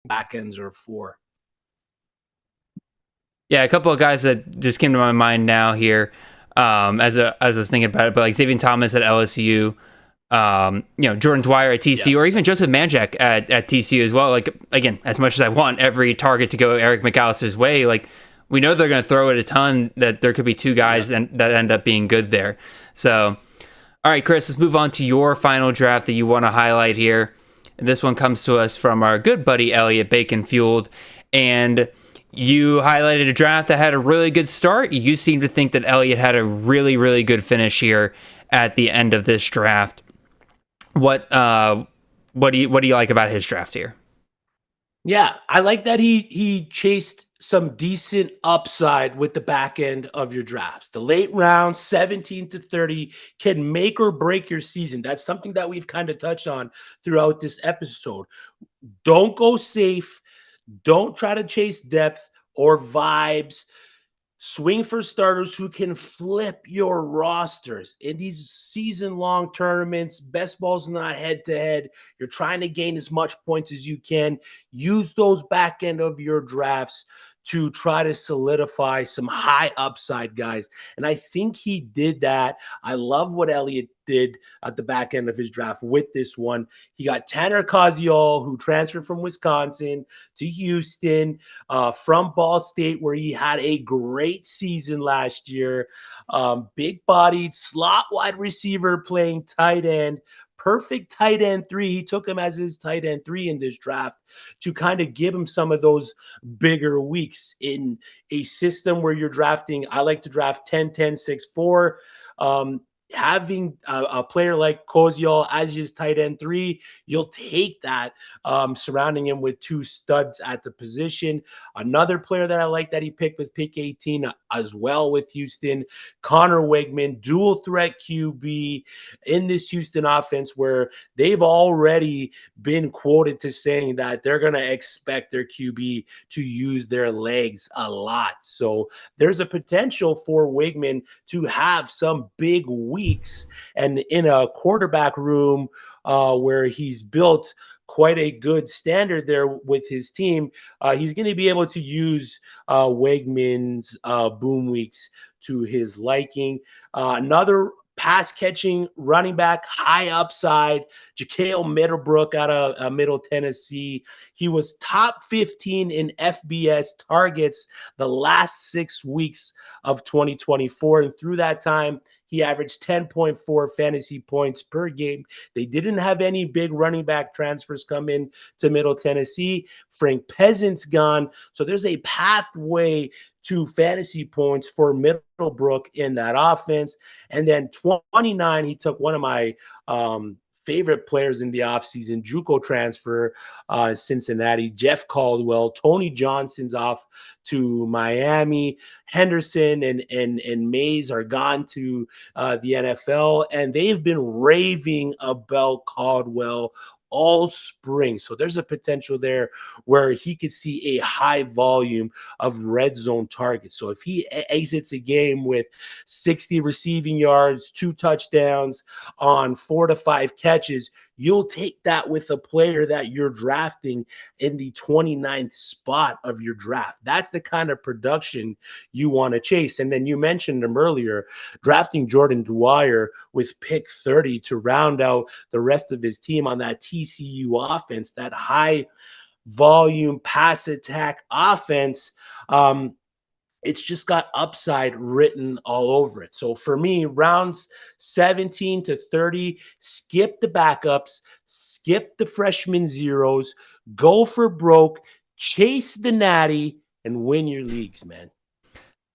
back ends are for. Yeah, a couple of guys that just came to my mind now here as I was thinking about it, but like Xavier Thomas at LSU, Jordan Dwyer at TCU, or even Joseph Manjack at TCU as well. Like, again, as much as I want every target to go Eric McAllister's way, like, we know they're going to throw it a ton, that there could be two guys that end up being good there. So, all right, Chris, let's move on to your final draft that you want to highlight here. And this one comes to us from our good buddy Elliot Bacon Fueled, and you highlighted a draft that had a really good start. You seem to think that Elliot had a really, really good finish here at the end of this draft. What do you like about his draft here? Yeah, I like that he chased some decent upside with the back end of your drafts. The late rounds, 17 to 30, can make or break your season. That's something that we've kind of touched on throughout this episode. Don't go safe. Don't try to chase depth or vibes. Swing for starters who can flip your rosters in these season-long tournaments. Best ball's not head-to-head. You're trying to gain as much points as you can. Use those back end of your drafts to try to solidify some high upside guys. And I think he did that. I love what Elliott did at the back end of his draft with this one. He got Tanner Koziol, who transferred from Wisconsin to Houston from Ball State, where he had a great season last year. Big-bodied slot wide receiver playing tight end. Perfect tight end 3. He took him as his tight end 3 in this draft to kind of give him some of those bigger weeks in a system where you're drafting. I like to draft 10-10-6-4. Having a player like Koziol as his tight end 3, you'll take that, surrounding him with 2 studs at the position. Another player that I like that he picked with pick 18 as well with Houston, Connor Wegman, dual threat QB in this Houston offense, where they've already been quoted to saying that they're going to expect their QB to use their legs a lot. So there's a potential for Wegman to have some big weeks, and in a quarterback room where he's built quite a good standard there with his team, he's going to be able to use Wegman's boom weeks to his liking. Another pass-catching running back, high upside, Jakail Middlebrook out of Middle Tennessee. He was top 15 in FBS targets the last 6 weeks of 2024. And through that time, he averaged 10.4 fantasy points per game. They didn't have any big running back transfers come in to Middle Tennessee. Frank Peasant's gone. So there's a pathway to fantasy points for Middlebrook in that offense. And then 29, he took one of my favorite players in the offseason, JUCO transfer, Cincinnati, Jeff Caldwell. Tony Johnson's off to Miami. Henderson and Mays are gone to the NFL, and they've been raving about Caldwell all spring. So there's a potential there where he could see a high volume of red zone targets. So if he exits a game with 60 receiving yards, 2 touchdowns on 4 to 5 catches, you'll take that with a player that you're drafting in the 29th spot of your draft. That's the kind of production you want to chase. And then you mentioned him earlier, drafting Jordan Dwyer with pick 30 to round out the rest of his team on that TCU offense, that high volume pass attack offense. It's just got upside written all over it. So for me, rounds 17 to 30, skip the backups, skip the freshman zeros, go for broke, chase the natty, and win your leagues, man.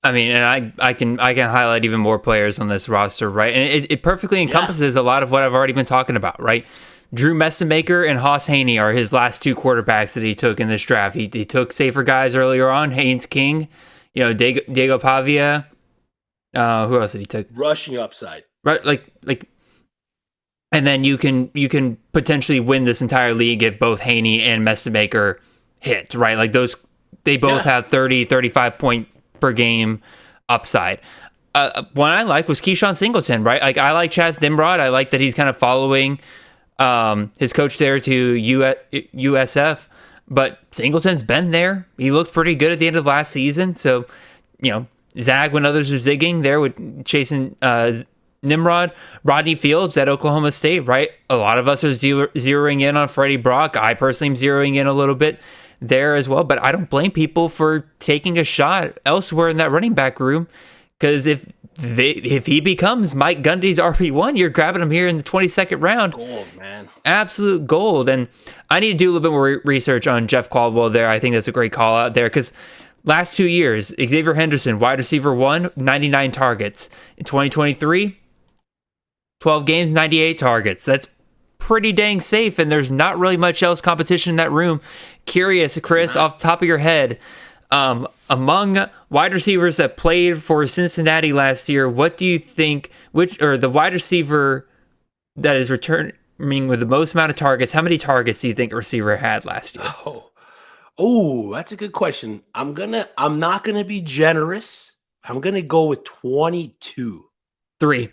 I mean, and I can highlight even more players on this roster, right? And it perfectly encompasses a lot of what I've already been talking about, right? Drew Messemaker and Haas Haney are his last 2 quarterbacks that he took in this draft. He took safer guys earlier on, Haynes King, Diego Pavia. Who else did he take? Rushing upside, right? Like, and then you can potentially win this entire league if both Haney and Messemaker hit, right? Like those, they both have 30, 35 point per game upside. One I like was Keyshawn Singleton, right? Like I like Chaz Nimrod. I like that he's kind of following his coach there to USF. But Singleton's been there. He looked pretty good at the end of last season. So, zag when others are zigging there with chasing Nimrod. Rodney Fields at Oklahoma State, right? A lot of us are zeroing in on Freddie Brock. I personally am zeroing in a little bit there as well. But I don't blame people for taking a shot elsewhere in that running back room. Because if he becomes Mike Gundy's RB1, you're grabbing him here in the 22nd round. Gold, man. Absolute gold. And I need to do a little bit more research on Jeff Caldwell there. I think that's a great call out there because last 2 years, Xavier Henderson, wide receiver 1, 99 targets. In 2023, 12 games, 98 targets. That's pretty dang safe, and there's not really much else competition in that room. Curious, Chris, off the top of your head, Among wide receivers that played for Cincinnati last year, what do you think, the wide receiver that is returning with the most amount of targets, how many targets do you think a receiver had last year? Oh, that's a good question. I'm not gonna be generous. I'm gonna go with 22. 3.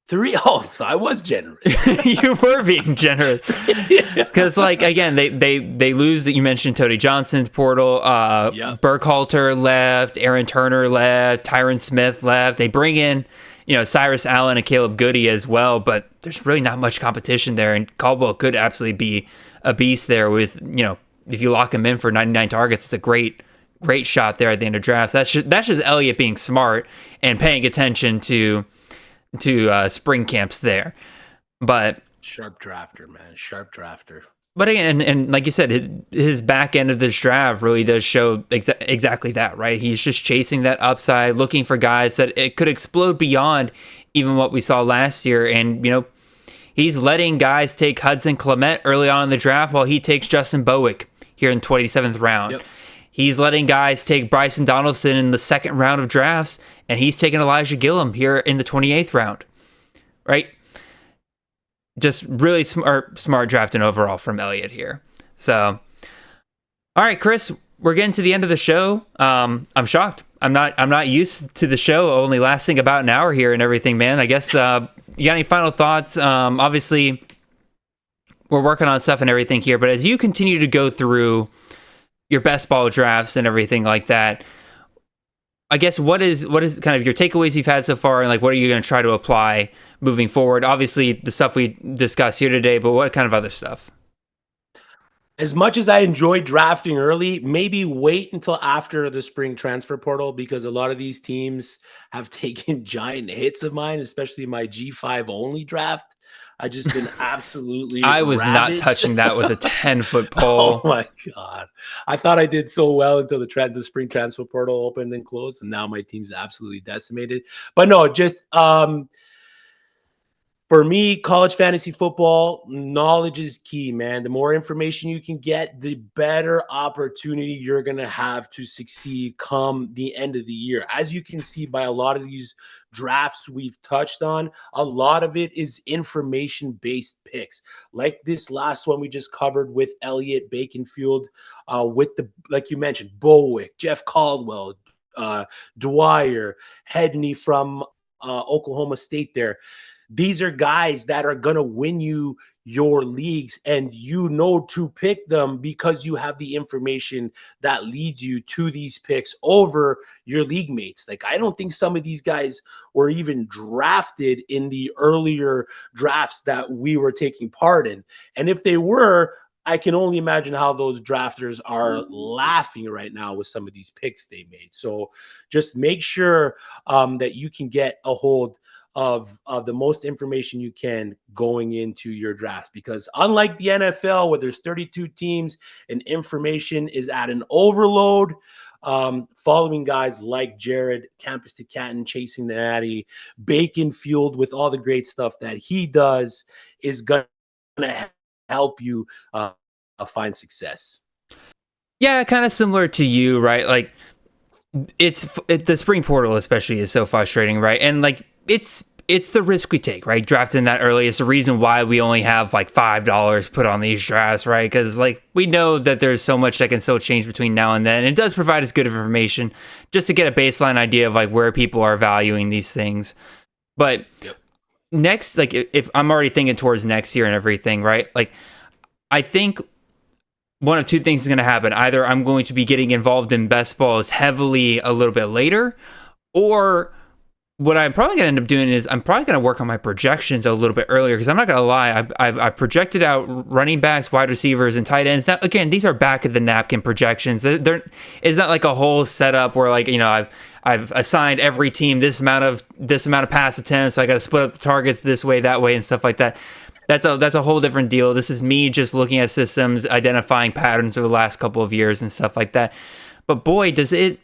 3. Oh, so I was generous. You were being generous. Because, again, they lose that. You mentioned Tony Johnson's portal. Yep. Burkhalter left. Aaron Turner left. Tyron Smith left. They bring in, Cyrus Allen and Caleb Goody as well. But there's really not much competition there. And Caldwell could absolutely be a beast there with, if you lock him in for 99 targets, it's a great shot there at the end of drafts. That's just Elliott being smart and paying attention to spring camps there. But sharp drafter, man. Sharp drafter. But again, and like you said, his back end of this draft really does show exactly that, right? He's just chasing that upside, looking for guys that it could explode beyond even what we saw last year. And, he's letting guys take Hudson Clement early on in the draft while he takes Justin Bowick here in the 27th round. Yep. He's letting guys take Bryson Donaldson in the second round of drafts, and he's taking Elijah Gillum here in the 28th round, right? Just really smart drafting overall from Elliott here. So, all right, Chris, we're getting to the end of the show. I'm shocked. I'm not used to the show only lasting about an hour here and everything, man. I guess you got any final thoughts? Obviously, we're working on stuff and everything here, but as you continue to go through your best ball drafts and everything like that, I guess what is kind of your takeaways you've had so far, and what are you going to try to apply moving forward? Obviously, the stuff we discussed here today, but what kind of other stuff? As much as I enjoy drafting early, maybe wait until after the spring transfer portal, because a lot of these teams have taken giant hits of mine, especially my G5 only draft. I just been absolutely I was ravaged. not touching that with a 10-foot pole. Oh my God. I thought I did so well until the spring transfer portal opened and closed, and now my team's absolutely decimated. But no, just for me, college fantasy football, knowledge is key, man. The more information you can get, the better opportunity you're going to have to succeed come the end of the year. As you can see by a lot of these drafts we've touched on, a lot of it is information-based picks. Like this last one we just covered with Elliott, Baconfield, with like you mentioned, Bowick, Jeff Caldwell, Dwyer, Hedney from Oklahoma State there. These are guys that are going to win you your leagues, and to pick them because you have the information that leads you to these picks over your league mates. I don't think some of these guys were even drafted in the earlier drafts that we were taking part in. And if they were, I can only imagine how those drafters are laughing right now with some of these picks they made. So just make sure that you can get a hold of the most information you can going into your drafts, because unlike the NFL where there's 32 teams and information is at an overload, following guys like Jared, Campus to Canton, Chasing the Natty, Baconfield with all the great stuff that he does is going to help you find success. Yeah, kind of similar to you, right? The spring portal especially is so frustrating, right? And it's the risk we take, right? Drafting that early is the reason why we only have $5 put on these drafts, right? Because we know that there's so much that can still change between now and then. And it does provide us good information just to get a baseline idea of where people are valuing these things. But next, if I'm already thinking towards next year and everything, right? I think one of two things is going to happen. Either I'm going to be getting involved in best balls heavily a little bit later, or what I'm probably going to end up doing is I'm probably going to work on my projections a little bit earlier, because I'm not going to lie, I've projected out running backs, wide receivers, and tight ends. Now, again, these are back of the napkin projections. It's not like a whole setup where I've assigned every team this amount of pass attempts, so I got to split up the targets this way, that way, and stuff like that. That's a whole different deal. This is me just looking at systems, identifying patterns over the last couple of years and stuff like that. But boy, does it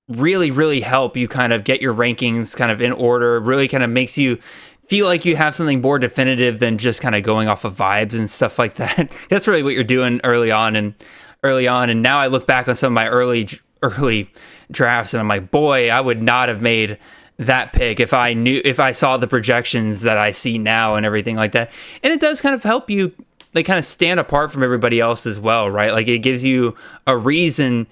really, really help you kind of get your rankings kind of in order. Really kind of makes you feel like you have something more definitive than just kind of going off of vibes and stuff like that. That's really what you're doing early on. And early on. And now I look back on some of my early drafts and I'm like, boy, I would not have made that pick if I saw the projections that I see now and everything like that. And it does kind of help you kind of stand apart from everybody else as well, right? Like it gives you a reason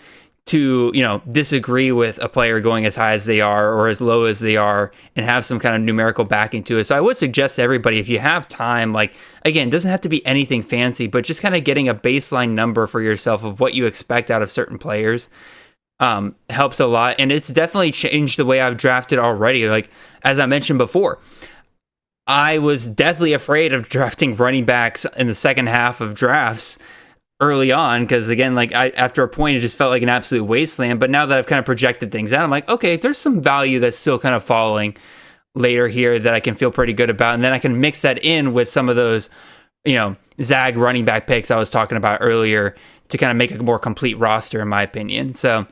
to, disagree with a player going as high as they are or as low as they are and have some kind of numerical backing to it. So I would suggest to everybody, if you have time, again, it doesn't have to be anything fancy, but just kind of getting a baseline number for yourself of what you expect out of certain players helps a lot. And it's definitely changed the way I've drafted already. Like, as I mentioned before, I was deathly afraid of drafting running backs in the second half of drafts early on, because again, after a point, it just felt like an absolute wasteland. But now that I've kind of projected things out, I'm like, okay, there's some value that's still kind of falling later here that I can feel pretty good about. And then I can mix that in with some of those, zag running back picks I was talking about earlier to kind of make a more complete roster, in my opinion. So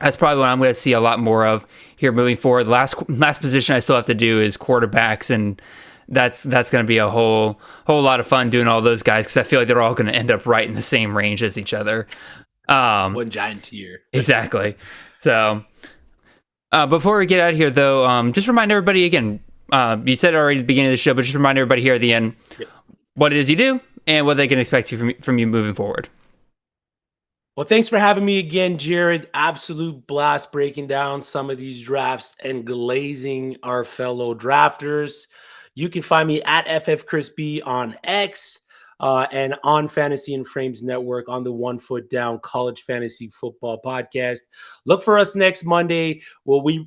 that's probably what I'm going to see a lot more of here moving forward. The last position I still have to do is quarterbacks, and that's going to be a whole lot of fun doing all those guys, because I feel like they're all going to end up right in the same range as each other. It's one giant tier. Exactly. So before we get out of here, though, just remind everybody again, you said it already at the beginning of the show, but just remind everybody here at the end what it is you do and what they can expect from you moving forward. Well, thanks for having me again, Jared. Absolute blast breaking down some of these drafts and glazing our fellow drafters. You can find me at FFChrisB on X and on Fantasy and Frames Network on the One Foot Down College Fantasy Football Podcast. Look for us next Monday where we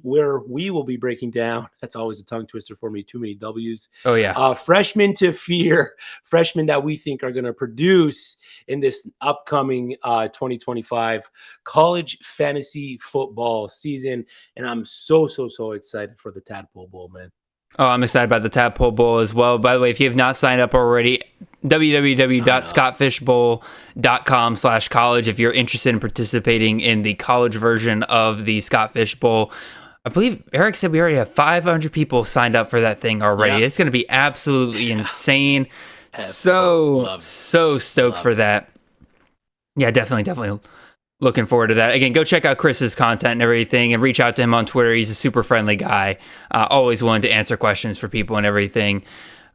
will be breaking down. That's always a tongue twister for me. Too many W's. Oh, yeah. Freshmen to fear. Freshmen that we think are going to produce in this upcoming 2025 college fantasy football season. And I'm so excited for the Tadpole Bowl, man. Oh, I'm excited about the Tadpole Bowl as well. By the way, if you have not signed up already, www.scottfishbowl.com/college if you're interested in participating in the college version of the Scott Fish Bowl. I believe Eric said we already have 500 people signed up for that thing already. Yeah. It's going to be absolutely insane. So stoked for that. Yeah, definitely looking forward to that. Again, go check out Chris's content and everything and reach out to him on Twitter. He's a super friendly guy. Always willing to answer questions for people and everything.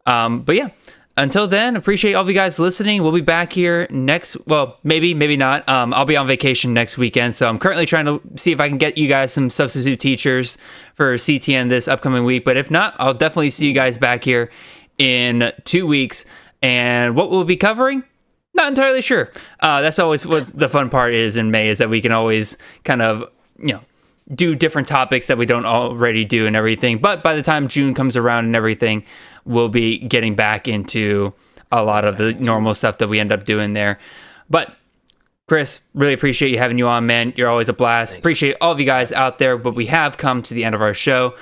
But yeah, until then, appreciate all of you guys listening. We'll be back here maybe not. I'll be on vacation next weekend. So I'm currently trying to see if I can get you guys some substitute teachers for CTN this upcoming week. But if not, I'll definitely see you guys back here in 2 weeks. And what we'll be covering? Not entirely sure. That's always what the fun part is in May, is that we can always kind of, do different topics that we don't already do and everything. But by the time June comes around and everything, we'll be getting back into a lot of the normal stuff that we end up doing there. But Chris, really appreciate you having you on, man. You're always a blast. Thanks. Appreciate all of you guys out there, but we have come to the end of our show.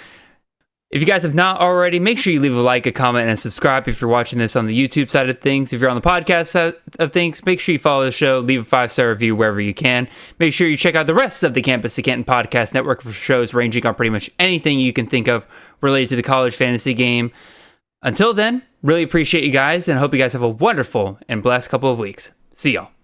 If you guys have not already, make sure you leave a like, a comment, and subscribe if you're watching this on the YouTube side of things. If you're on the podcast side of things, make sure you follow the show, leave a 5-star review wherever you can. Make sure you check out the rest of the Campus to Canton podcast network for shows ranging on pretty much anything you can think of related to the college fantasy game. Until then, really appreciate you guys and hope you guys have a wonderful and blessed couple of weeks. See y'all.